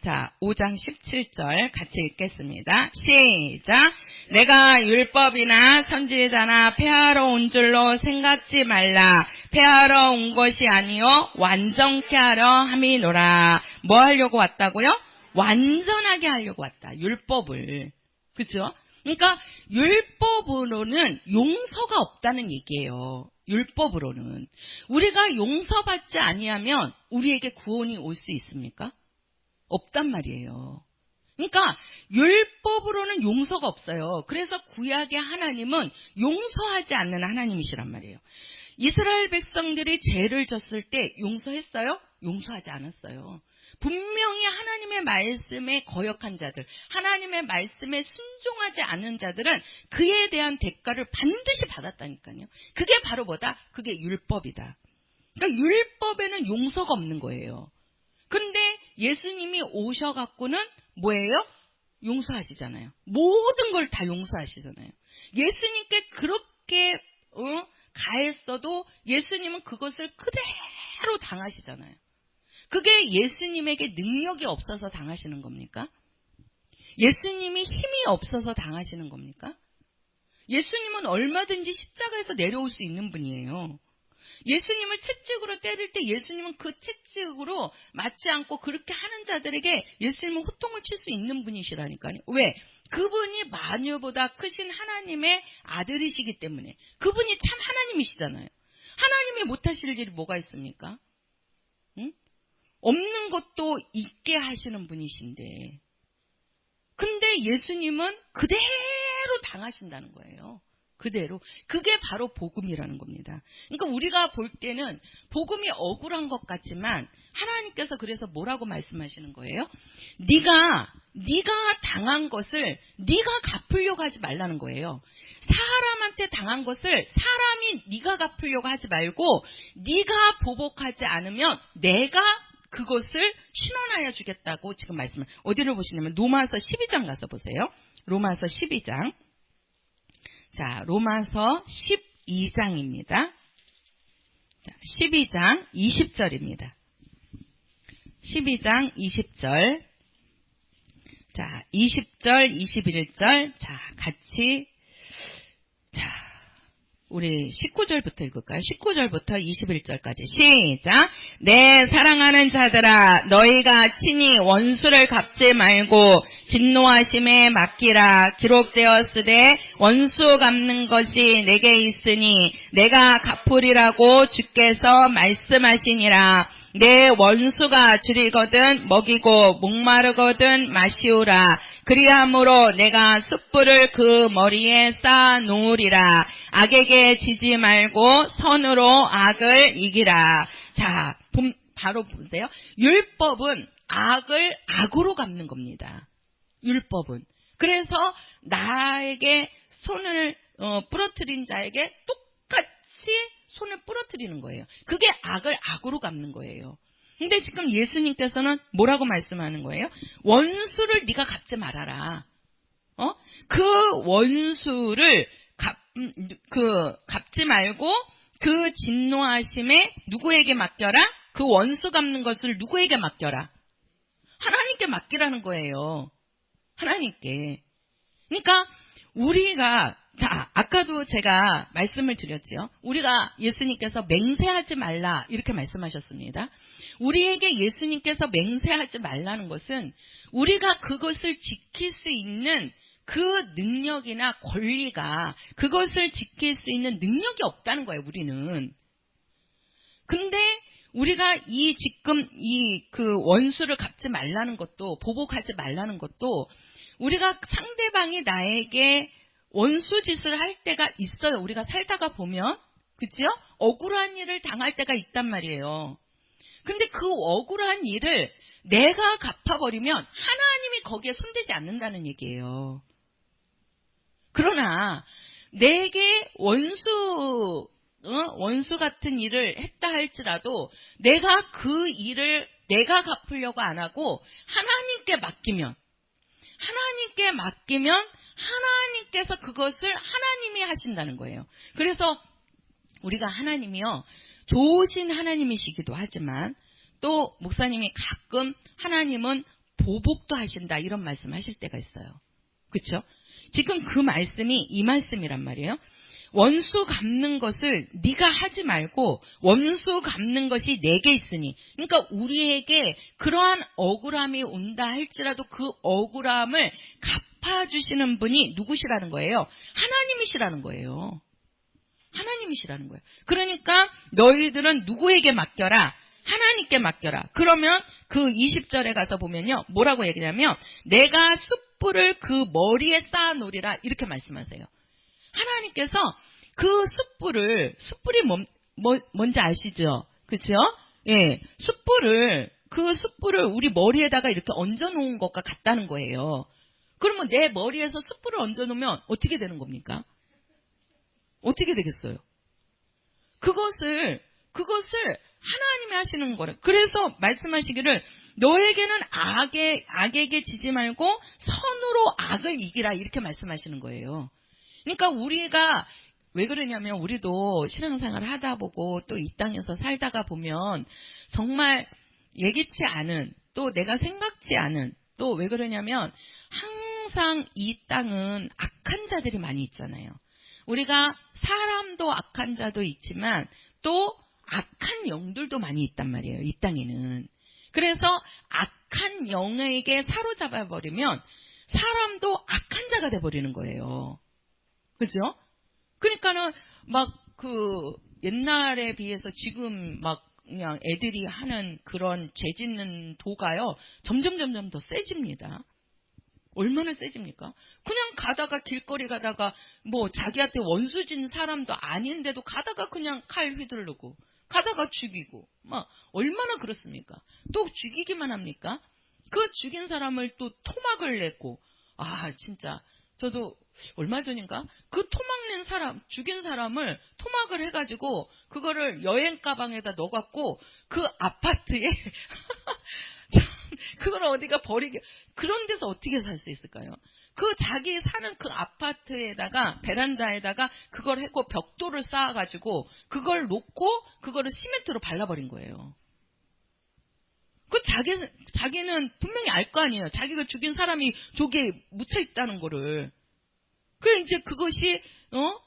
자, 5장 17절 같이 읽겠습니다. 시작. 내가 율법이나 선지자나 폐하러 온 줄로 생각지 말라. 폐하러 온 것이 아니요 완전케 하려 함이노라. 뭐 하려고 왔다고요? 완전하게 하려고 왔다. 율법을. 그렇죠? 그러니까 율법으로는 용서가 없다는 얘기예요. 율법으로는. 우리가 용서받지 아니하면 우리에게 구원이 올 수 있습니까? 없단 말이에요. 그러니까 율법으로는 용서가 없어요. 그래서 구약의 하나님은 용서하지 않는 하나님이시란 말이에요. 이스라엘 백성들이 죄를 졌을 때 용서했어요? 용서하지 않았어요. 분명히 하나님의 말씀에 거역한 자들, 하나님의 말씀에 순종하지 않는 자들은 그에 대한 대가를 반드시 받았다니까요. 그게 바로 뭐다? 그게 율법이다. 그러니까 율법에는 용서가 없는 거예요. 근데 예수님이 오셔갖고는 뭐예요? 용서하시잖아요. 모든 걸 다 용서하시잖아요. 예수님께 그렇게 가했어도 예수님은 그것을 그대로 당하시잖아요. 그게 예수님에게 능력이 없어서 당하시는 겁니까? 예수님이 힘이 없어서 당하시는 겁니까? 예수님은 얼마든지 십자가에서 내려올 수 있는 분이에요. 예수님을 채찍으로 때릴 때 예수님은 그 채찍으로 맞지 않고 그렇게 하는 자들에게 예수님은 호통을 칠 수 있는 분이시라니까요. 왜? 그분이 마녀보다 크신 하나님의 아들이시기 때문에. 그분이 참 하나님이시잖아요. 하나님이 못하실 일이 뭐가 있습니까? 응? 없는 것도 있게 하시는 분이신데. 근데 예수님은 그대로 당하신다는 거예요. 그대로. 그게 바로 복음이라는 겁니다. 그러니까 우리가 볼 때는 복음이 억울한 것 같지만 하나님께서 그래서 뭐라고 말씀하시는 거예요? 네가 당한 것을 네가 갚으려고 하지 말라는 거예요. 사람한테 당한 것을 사람이 네가 갚으려고 하지 말고 네가 보복하지 않으면 내가 그것을 신원하여 주겠다고 지금 말씀을. 어디를 보시냐면 로마서 12장 가서 보세요. 로마서 12장. 자, 로마서 12장입니다. 12장 20절입니다. 12장 20절. 자, 20절, 21절. 자, 같이. 자, 우리 19절부터 읽을까요? 19절부터 21절까지 시작. 내 사랑하는 자들아, 너희가 친히 원수를 갚지 말고 진노하심에 맡기라. 기록되었으되 원수 갚는 것이 내게 있으니 내가 갚으리라고 주께서 말씀하시니라. 내 원수가 줄이거든 먹이고 목마르거든 마시우라. 그리함으로 내가 숯불을 그 머리에 쌓아 놓으리라. 악에게 지지 말고 선으로 악을 이기라. 자, 바로 보세요. 율법은 악을 악으로 갚는 겁니다. 율법은. 그래서 나에게 손을 부러뜨린 자에게 똑같이 손을 부러뜨리는 거예요. 그게 악을 악으로 갚는 거예요. 근데 지금 예수님께서는 뭐라고 말씀하는 거예요? 원수를 네가 갚지 말아라. 그 원수를 갚지 말고 그 진노하심에 누구에게 맡겨라? 그 원수 갚는 것을 누구에게 맡겨라? 하나님께 맡기라는 거예요. 하나님께. 그러니까 우리가 아까도 제가 말씀을 드렸죠. 우리가 예수님께서 맹세하지 말라 이렇게 말씀하셨습니다. 우리에게 예수님께서 맹세하지 말라는 것은 우리가 그것을 지킬 수 있는 그 능력이나 권리가 그것을 지킬 수 있는 능력이 없다는 거예요. 우리는. 근데 우리가 지금 그 원수를 갚지 말라는 것도 보복하지 말라는 것도 우리가 상대방이 나에게 원수 짓을 할 때가 있어요. 우리가 살다가 보면. 그치요? 억울한 일을 당할 때가 있단 말이에요. 근데 그 억울한 일을 내가 갚아버리면 하나님이 거기에 손대지 않는다는 얘기예요. 그러나 내게 원수 같은 일을 했다 할지라도 내가 그 일을 내가 갚으려고 안 하고 하나님께 맡기면 하나님께서 그것을 하나님이 하신다는 거예요. 그래서 우리가 하나님이요, 좋으신 하나님이시기도 하지만 또 목사님이 가끔 하나님은 보복도 하신다 이런 말씀 하실 때가 있어요. 그렇죠? 지금 그 말씀이 이 말씀이란 말이에요. 원수 갚는 것을 네가 하지 말고 원수 갚는 것이 내게 있으니. 그러니까 우리에게 그러한 억울함이 온다 할지라도 그 억울함을 갚아주시는 분이 누구시라는 거예요? 하나님이시라는 거예요. 하나님이시라는 거예요. 그러니까 너희들은 누구에게 맡겨라? 하나님께 맡겨라. 그러면 그 20절에 가서 보면요. 뭐라고 얘기냐면 내가 숯불을 그 머리에 쌓아 놓으리라 이렇게 말씀하세요. 하나님께서 그 숯불이 뭔지 아시죠? 그렇죠? 예, 그 숯불을 우리 머리에다가 이렇게 얹어 놓은 것과 같다는 거예요. 그러면 내 머리에서 숯불을 얹어 놓으면 어떻게 되는 겁니까? 어떻게 되겠어요? 그것을 하나님이 하시는 거래. 그래서 말씀하시기를 너에게는 악에게 지지 말고 선으로 악을 이기라 이렇게 말씀하시는 거예요. 그러니까 우리가 왜 그러냐면 우리도 신앙생활을 하다 보고 또 이 땅에서 살다가 보면 정말 예기치 않은 또 내가 생각지 않은 또 왜 그러냐면 항상 이 땅은 악한 자들이 많이 있잖아요. 우리가 사람도 악한 자도 있지만 또 악한 영들도 많이 있단 말이에요. 이 땅에는. 그래서 악한 영에게 사로잡아 버리면 사람도 악한 자가 돼버리는 거예요. 그죠? 그러니까는 막 그 옛날에 비해서 지금 막 그냥 애들이 하는 그런 죄 짓는 도가요. 점점 더 세집니다. 얼마나 세집니까? 그냥 가다가 길거리 가다가 뭐 자기한테 원수진 사람도 아닌데도 가다가 그냥 칼 휘두르고 가다가 죽이고 막 얼마나 그렇습니까? 또 죽이기만 합니까? 그 죽인 사람을 또 토막을 내고 진짜 저도 얼마 전인가 그 토막 낸 사람 죽인 사람을 토막을 해가지고 그거를 여행 가방에다 넣어갖고 그 아파트에 그걸 어디가 버리게 그런 데서 어떻게 살 수 있을까요? 그 자기 사는 그 아파트에다가 베란다에다가 그걸 했고 벽돌을 쌓아가지고 그걸 놓고 그거를 시멘트로 발라버린 거예요. 그 자기는 분명히 알 거 아니에요. 자기가 죽인 사람이 저기에 묻혀 있다는 거를. 그 이제 그것이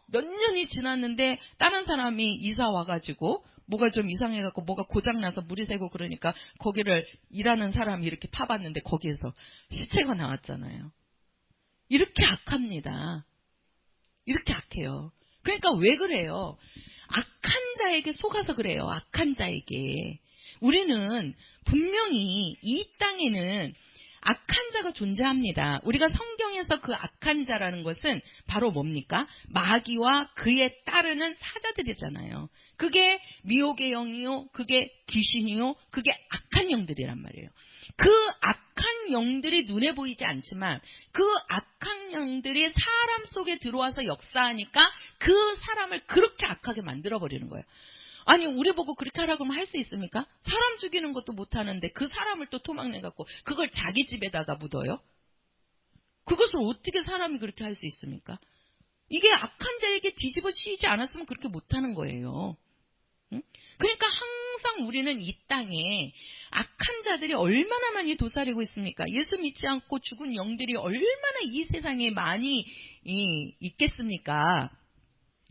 몇 년이 지났는데 다른 사람이 이사 와가지고 뭐가 좀 이상해갖고 뭐가 고장나서 물이 새고 그러니까 거기를 일하는 사람이 이렇게 파봤는데 거기에서 시체가 나왔잖아요. 이렇게 악합니다. 이렇게 악해요. 그러니까 왜 그래요? 악한 자에게 속아서 그래요. 악한 자에게. 우리는 분명히 이 땅에는 악한 자가 존재합니다. 우리가 성경에서 그 악한 자라는 것은 바로 뭡니까? 마귀와 그에 따르는 사자들이잖아요. 그게 미혹의 영이요, 그게 귀신이요, 그게 악한 영들이란 말이에요. 그 악한 영들이 눈에 보이지 않지만 그 악한 영들이 사람 속에 들어와서 역사하니까 그 사람을 그렇게 악하게 만들어버리는 거예요. 아니 우리 보고 그렇게 하라고 하면 할 수 있습니까? 사람 죽이는 것도 못하는데 그 사람을 또 토막내갖고 그걸 자기 집에다가 묻어요? 그것을 어떻게 사람이 그렇게 할 수 있습니까? 이게 악한 자에게 뒤집어 씌이지 않았으면 그렇게 못하는 거예요. 응? 그러니까 항상 우리는 이 땅에 악한 자들이 얼마나 많이 도사리고 있습니까? 예수 믿지 않고 죽은 영들이 얼마나 이 세상에 많이 있겠습니까?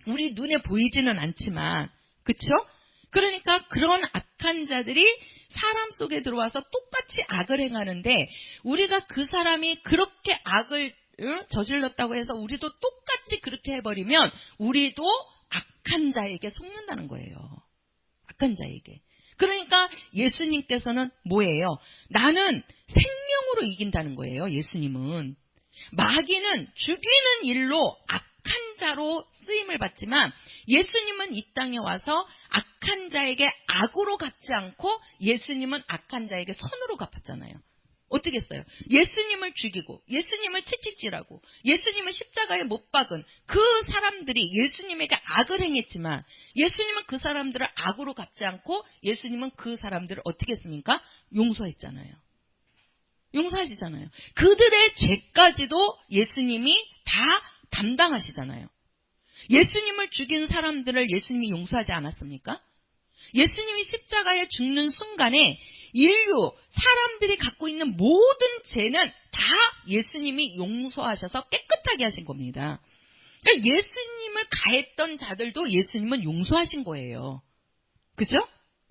우리 눈에 보이지는 않지만 그쵸? 그러니까 그런 악한 자들이 사람 속에 들어와서 똑같이 악을 행하는데 우리가 그 사람이 그렇게 악을 저질렀다고 해서 우리도 똑같이 그렇게 해버리면 우리도 악한 자에게 속는다는 거예요. 악한 자에게. 그러니까 예수님께서는 뭐예요? 나는 생명으로 이긴다는 거예요. 예수님은. 마귀는 죽이는 일로 악한 자로 쓰임을 받지만 예수님은 이 땅에 와서 악한 자에게 악으로 갚지 않고 예수님은 악한 자에게 선으로 갚았잖아요. 어떻게 했어요? 예수님을 죽이고 예수님을 채찍질하고 예수님을 십자가에 못 박은 그 사람들이 예수님에게 악을 행했지만 예수님은 그 사람들을 악으로 갚지 않고 예수님은 그 사람들을 어떻게 했습니까? 용서했잖아요. 용서하시잖아요. 그들의 죄까지도 예수님이 다 담당하시잖아요. 예수님을 죽인 사람들을 예수님이 용서하지 않았습니까? 예수님이 십자가에 죽는 순간에 인류, 사람들이 갖고 있는 모든 죄는 다 예수님이 용서하셔서 깨끗하게 하신 겁니다. 그러니까 예수님을 가했던 자들도 예수님은 용서하신 거예요. 그죠?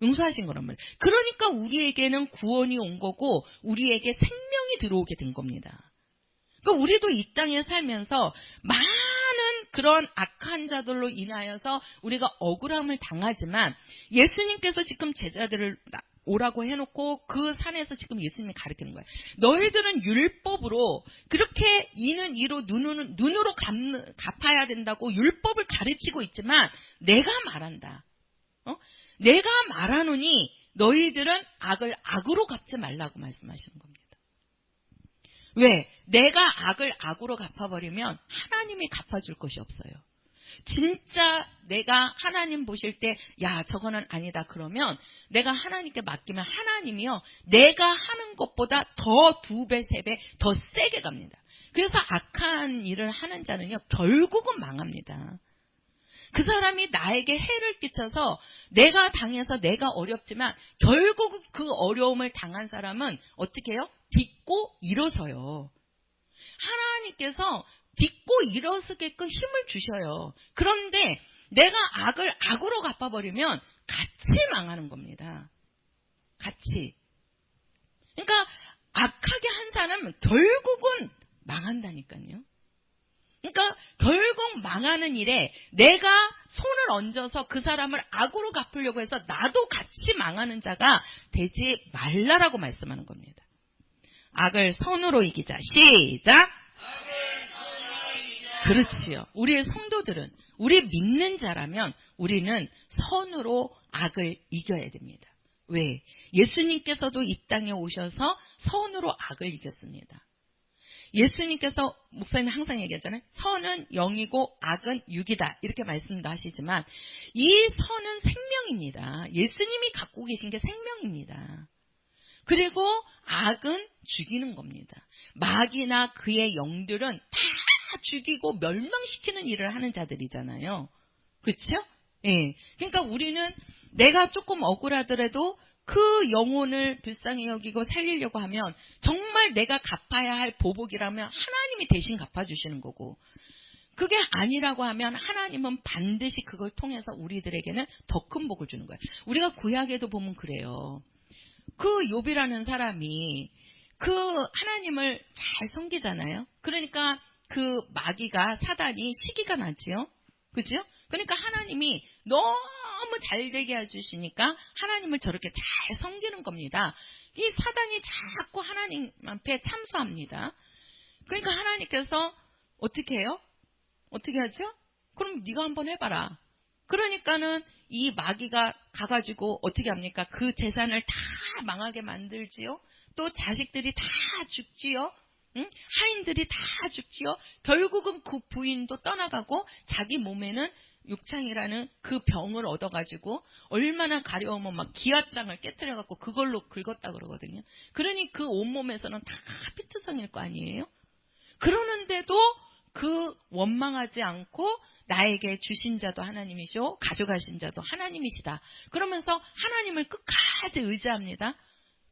용서하신 거란 말이에요. 그러니까 우리에게는 구원이 온 거고 우리에게 생명이 들어오게 된 겁니다. 그러니까 우리도 이 땅에 살면서 많은 그런 악한 자들로 인하여서 우리가 억울함을 당하지만 예수님께서 지금 제자들을 오라고 해놓고 그 산에서 지금 예수님이 가르치는 거예요. 너희들은 율법으로 그렇게 이는 이로 눈으로 갚아야 된다고 율법을 가르치고 있지만 내가 말한다. 내가 말하노니 너희들은 악을 악으로 갚지 말라고 말씀하시는 겁니다. 왜? 내가 악을 악으로 갚아버리면 하나님이 갚아줄 것이 없어요. 진짜 내가 하나님 보실 때 야 저거는 아니다 그러면 내가 하나님께 맡기면 하나님이요 내가 하는 것보다 더 2배 3배 더 세게 갑니다. 그래서 악한 일을 하는 자는요 결국은 망합니다. 그 사람이 나에게 해를 끼쳐서 내가 당해서 내가 어렵지만 결국 그 어려움을 당한 사람은 어떻게 해요? 딛고 일어서요. 하나님께서 딛고 일어서게끔 힘을 주셔요. 그런데 내가 악을 악으로 갚아버리면 같이 망하는 겁니다. 같이. 그러니까 악하게 한 사람은 결국은 망한다니까요. 그러니까 결국 망하는 일에 내가 손을 얹어서 그 사람을 악으로 갚으려고 해서 나도 같이 망하는 자가 되지 말라라고 말씀하는 겁니다. 악을 선으로 이기자. 시작! 그렇지요. 우리의 성도들은, 우리 믿는 자라면 우리는 선으로 악을 이겨야 됩니다. 왜? 예수님께서도 이 땅에 오셔서 선으로 악을 이겼습니다. 예수님께서, 목사님이 항상 얘기하잖아요. 선은 영이고 악은 육이다. 이렇게 말씀도 하시지만 이 선은 생명입니다. 예수님이 갖고 계신 게 생명입니다. 그리고 악은 죽이는 겁니다. 마귀나 그의 영들은 다 죽이고 멸망시키는 일을 하는 자들이잖아요. 그렇죠? 예. 그러니까 우리는 내가 조금 억울하더라도 그 영혼을 불쌍히 여기고 살리려고 하면 정말 내가 갚아야 할 보복이라면 하나님이 대신 갚아주시는 거고, 그게 아니라고 하면 하나님은 반드시 그걸 통해서 우리들에게는 더 큰 복을 주는 거예요. 우리가 구약에도 보면 그래요. 그 욥이라는 사람이 그 하나님을 잘 섬기잖아요. 그러니까 그 마귀가, 사단이 시기가 나지요. 그죠? 그러니까 하나님이 너무 잘 되게 해주시니까 하나님을 저렇게 잘 섬기는 겁니다. 이 사단이 자꾸 하나님 앞에 참소합니다. 그러니까 하나님께서 어떻게 해요? 어떻게 하죠? 그럼 네가 한번 해봐라. 그러니까는 이 마귀가 가가지고 어떻게 합니까? 그 재산을 다 망하게 만들지요. 또 자식들이 다 죽지요. 응? 하인들이 다 죽지요. 결국은 그 부인도 떠나가고 자기 몸에는 육창이라는 그 병을 얻어가지고 얼마나 가려우면 막 기아 땅을 깨뜨려갖고 그걸로 긁었다 그러거든요. 그러니 그 온몸에서는 다 피투성일 거 아니에요. 그러는데도 그 원망하지 않고 나에게 주신 자도 하나님이시오, 가져가신 자도 하나님이시다. 그러면서 하나님을 끝까지 의지합니다.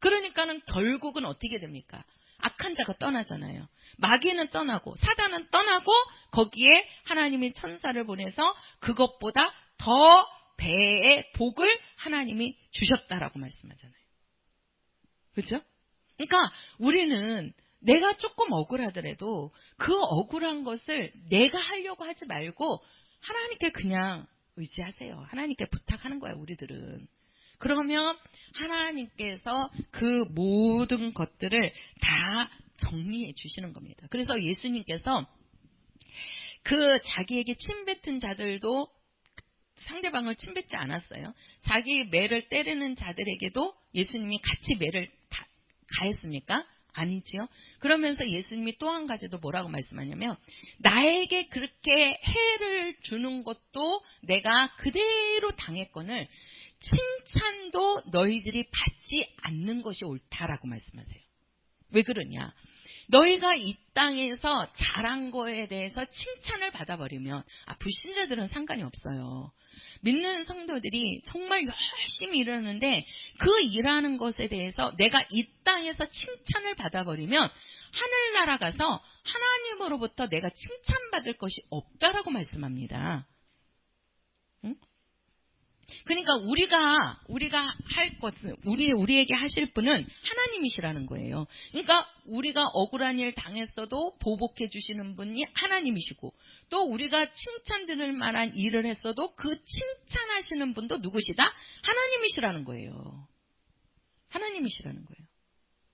그러니까는 결국은 어떻게 됩니까? 악한 자가 떠나잖아요. 마귀는 떠나고 사단은 떠나고 거기에 하나님이 천사를 보내서 그것보다 더 배의 복을 하나님이 주셨다라고 말씀하잖아요. 그렇죠? 그러니까 우리는 내가 조금 억울하더라도 그 억울한 것을 내가 하려고 하지 말고 하나님께 그냥 의지하세요. 하나님께 부탁하는 거예요, 우리들은. 그러면 하나님께서 그 모든 것들을 다 정리해 주시는 겁니다. 그래서 예수님께서 그 자기에게 침뱉은 자들도 상대방을 침뱉지 않았어요. 자기 매를 때리는 자들에게도 예수님이 같이 매를 다 가했습니까? 아니지요. 그러면서 예수님이 또 한 가지도 뭐라고 말씀하냐면, 나에게 그렇게 해를 주는 것도 내가 그대로 당했거늘 칭찬도 너희들이 받지 않는 것이 옳다라고 말씀하세요. 왜 그러냐? 너희가 이 땅에서 잘한 거에 대해서 칭찬을 받아버리면 불신자들은 상관이 없어요. 믿는 성도들이 정말 열심히 일하는데 그 일하는 것에 대해서 내가 이 땅에서 칭찬을 받아버리면 하늘나라 가서 하나님으로부터 내가 칭찬받을 것이 없다라고 말씀합니다. 응? 그러니까 우리가 할 것은 우리에게 하실 분은 하나님이시라는 거예요. 그러니까 우리가 억울한 일 당했어도 보복해 주시는 분이 하나님이시고, 또 우리가 칭찬 들을 만한 일을 했어도 그 칭찬하시는 분도 누구시다? 하나님이시라는 거예요. 하나님이시라는 거예요.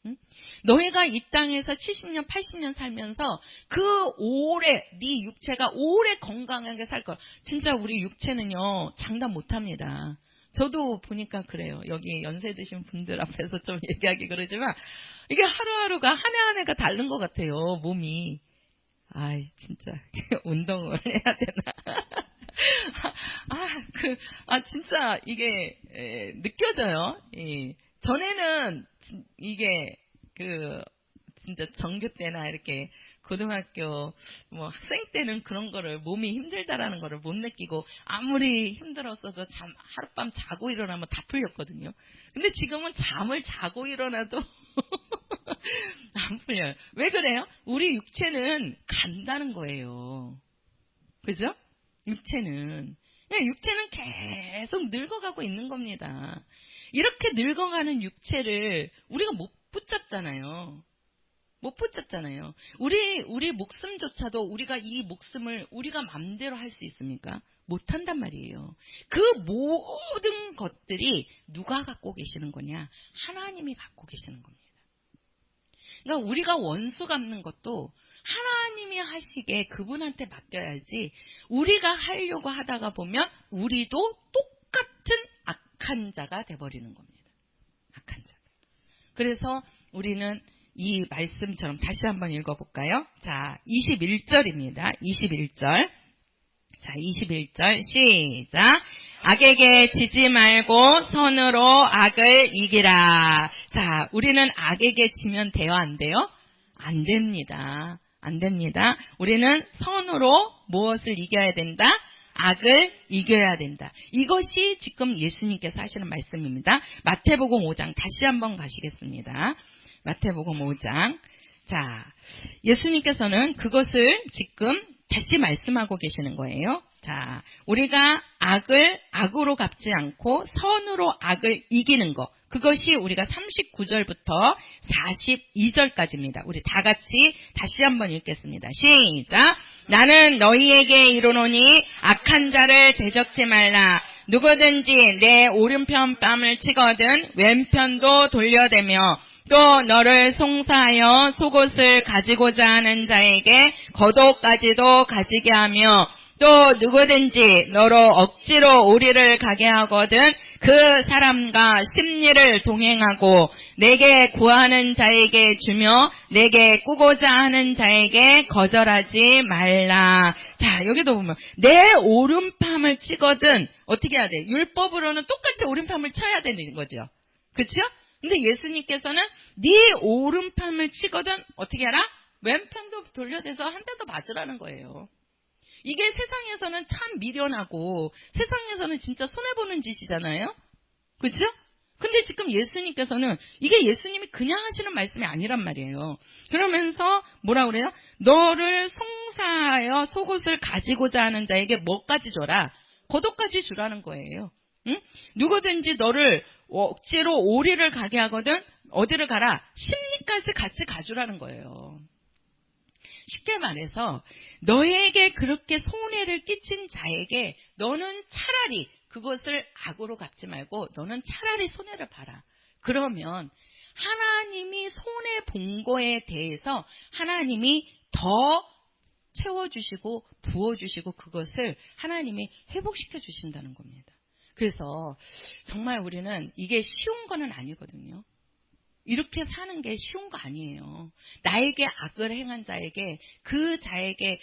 응? 너희가 이 땅에서 70년, 80년 살면서 그 오래, 네 육체가 오래 건강하게 살 걸. 진짜 우리 육체는요, 장담 못합니다. 저도 보니까 그래요. 여기 연세 드신 분들 앞에서 좀 얘기하기 그러지만 이게 하루하루가 한 해 한 해가 다른 것 같아요, 몸이. 아이, 진짜 운동을 해야 되나. 진짜 이게 느껴져요. 전에는 이게 진짜 전교 때나 이렇게 고등학교 학생 때는 그런 거를, 몸이 힘들다라는 거를 못 느끼고 아무리 힘들었어도 하룻밤 자고 일어나면 다 풀렸거든요. 근데 지금은 잠을 자고 일어나도 안 풀려요. 왜 그래요? 우리 육체는 간다는 거예요. 그죠? 육체는. 그냥 육체는 계속 늙어가고 있는 겁니다. 이렇게 늙어가는 육체를 우리가 못 붙잡잖아요. 못 붙잡잖아요. 우리 목숨조차도 우리가 이 목숨을 우리가 맘대로 할 수 있습니까? 못한단 말이에요. 그 모든 것들이 누가 갖고 계시는 거냐? 하나님이 갖고 계시는 겁니다. 그러니까 우리가 원수 갚는 것도 하나님이 하시게 그분한테 맡겨야지 우리가 하려고 하다가 보면 우리도 똑같은 악한 자가 돼버리는 겁니다. 악한 자. 그래서 우리는 이 말씀처럼 다시 한번 읽어볼까요? 자, 21절입니다. 21절. 자, 21절 시작. 악에게 지지 말고 선으로 악을 이기라. 자, 우리는 악에게 지면 돼요, 안 돼요? 안 됩니다. 안 됩니다. 우리는 선으로 무엇을 이겨야 된다? 악을 이겨야 된다. 이것이 지금 예수님께서 하시는 말씀입니다. 마태복음 5장 다시 한번 가시겠습니다. 마태복음 5장. 자, 예수님께서는 그것을 지금 다시 말씀하고 계시는 거예요. 자, 우리가 악을 악으로 갚지 않고 선으로 악을 이기는 것. 그것이 우리가 39절부터 42절까지입니다. 우리 다 같이 다시 한번 읽겠습니다. 시작. 나는 너희에게 이르노니 악한 자를 대적지 말라. 누구든지 내 오른편 뺨을 치거든 왼편도 돌려대며 또 너를 송사하여 속옷을 가지고자 하는 자에게 겉옷까지도 가지게 하며 또 누구든지 너로 억지로 오리를 가게 하거든 그 사람과 심리를 동행하고 내게 구하는 자에게 주며 내게 꾸고자 하는 자에게 거절하지 말라. 자, 여기도 보면 내 오른팔을 치거든 어떻게 해야 돼? 율법으로는 똑같이 오른팔을 쳐야 되는 거죠. 그렇죠? 근데 예수님께서는 네 오른팔을 치거든 어떻게 하라? 왼편도 돌려대서 한 대 더 맞으라는 거예요. 이게 세상에서는 참 미련하고 세상에서는 진짜 손해보는 짓이잖아요. 그렇죠? 근데 지금 예수님께서는 이게 예수님이 그냥 하시는 말씀이 아니란 말이에요. 그러면서 뭐라 그래요? 너를 송사하여 속옷을 가지고자 하는 자에게 뭐까지 줘라? 겉옷까지 주라는 거예요. 응? 누구든지 너를 억지로 오리를 가게 하거든 어디를 가라? 심리까지 같이 가주라는 거예요. 쉽게 말해서 너에게 그렇게 손해를 끼친 자에게 너는 차라리 그것을 악으로 갚지 말고 너는 차라리 손해를 봐라. 그러면 하나님이 손해본 거에 대해서 하나님이 더 채워주시고 부어주시고 그것을 하나님이 회복시켜 주신다는 겁니다. 그래서 정말 우리는 이게 쉬운 거는 아니거든요. 이렇게 사는 게 쉬운 거 아니에요. 나에게 악을 행한 자에게 그 자에게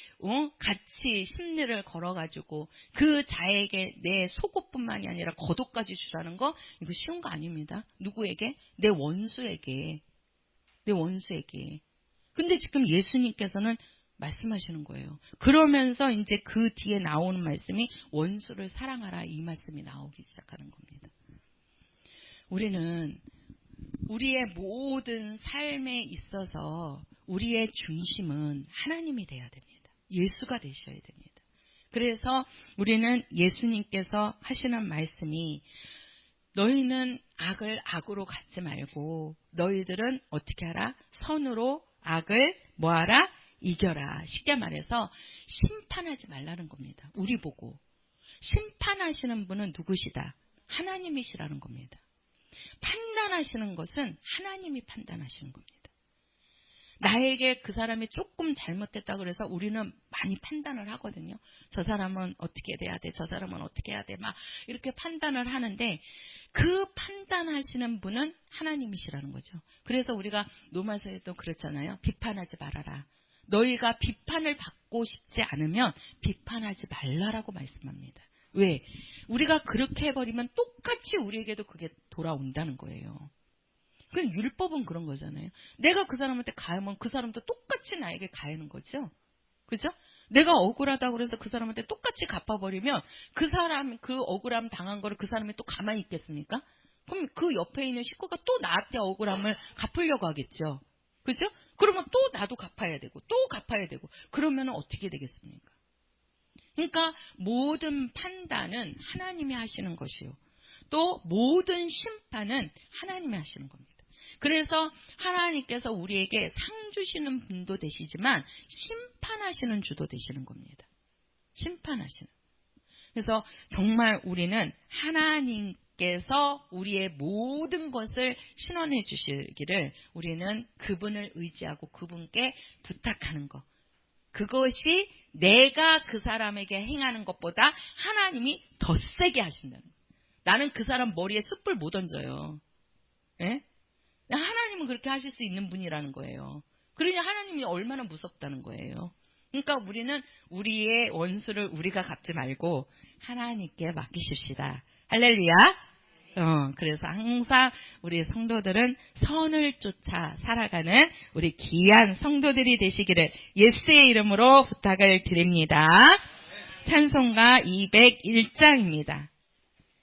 같이 심리를 걸어가지고 그 자에게 내 속옷뿐만이 아니라 겉옷까지 주라는 거 이거 쉬운 거 아닙니다. 누구에게? 내 원수에게. 내 원수에게. 근데 지금 예수님께서는 말씀하시는 거예요. 그러면서 이제 그 뒤에 나오는 말씀이 원수를 사랑하라 이 말씀이 나오기 시작하는 겁니다. 우리는 우리의 모든 삶에 있어서 우리의 중심은 하나님이 돼야 됩니다. 예수가 되셔야 됩니다. 그래서 우리는 예수님께서 하시는 말씀이 너희는 악을 악으로 갚지 말고 너희들은 어떻게 하라? 선으로 악을 뭐하라? 이겨라. 쉽게 말해서 심판하지 말라는 겁니다. 우리 보고. 심판하시는 분은 누구시다? 하나님이시라는 겁니다. 판단하시는 것은 하나님이 판단하시는 겁니다. 나에게 그 사람이 조금 잘못됐다 그래서 우리는 많이 판단을 하거든요. 저 사람은 어떻게 돼야 돼? 저 사람은 어떻게 해야 돼? 막 이렇게 판단을 하는데 그 판단하시는 분은 하나님이시라는 거죠. 그래서 우리가 로마서에도 그렇잖아요. 비판하지 말아라. 너희가 비판을 받고 싶지 않으면 비판하지 말라라고 말씀합니다. 왜? 우리가 그렇게 해버리면 똑같이 우리에게도 그게 돌아온다는 거예요. 그 율법은 그런 거잖아요. 내가 그 사람한테 가하면 그 사람도 똑같이 나에게 가하는 거죠. 그죠? 내가 억울하다고 그래서 그 사람한테 똑같이 갚아버리면 그 사람 그 억울함 당한 거를 그 사람이 또 가만히 있겠습니까? 그럼 그 옆에 있는 식구가 또 나한테 억울함을 갚으려고 하겠죠. 그죠? 그러면 또 나도 갚아야 되고 또 갚아야 되고 그러면 어떻게 되겠습니까? 그러니까 모든 판단은 하나님이 하시는 것이요. 또 모든 심판은 하나님이 하시는 겁니다. 그래서 하나님께서 우리에게 상 주시는 분도 되시지만 심판하시는 주도 되시는 겁니다. 심판하시는. 그래서 정말 우리는 하나님께서 우리의 모든 것을 신원해 주시기를 우리는 그분을 의지하고 그분께 부탁하는 것. 그것이 내가 그 사람에게 행하는 것보다 하나님이 더 세게 하신다는 거예요. 나는 그 사람 머리에 숯불 못 얹어요. 예? 하나님은 그렇게 하실 수 있는 분이라는 거예요. 그러니 하나님이 얼마나 무섭다는 거예요. 그러니까 우리는 우리의 원수를 우리가 갚지 말고 하나님께 맡기십시다. 할렐루야. 그래서 항상 우리 성도들은 선을 쫓아 살아가는 우리 귀한 성도들이 되시기를 예수의 이름으로 부탁을 드립니다. 찬송가 201장입니다.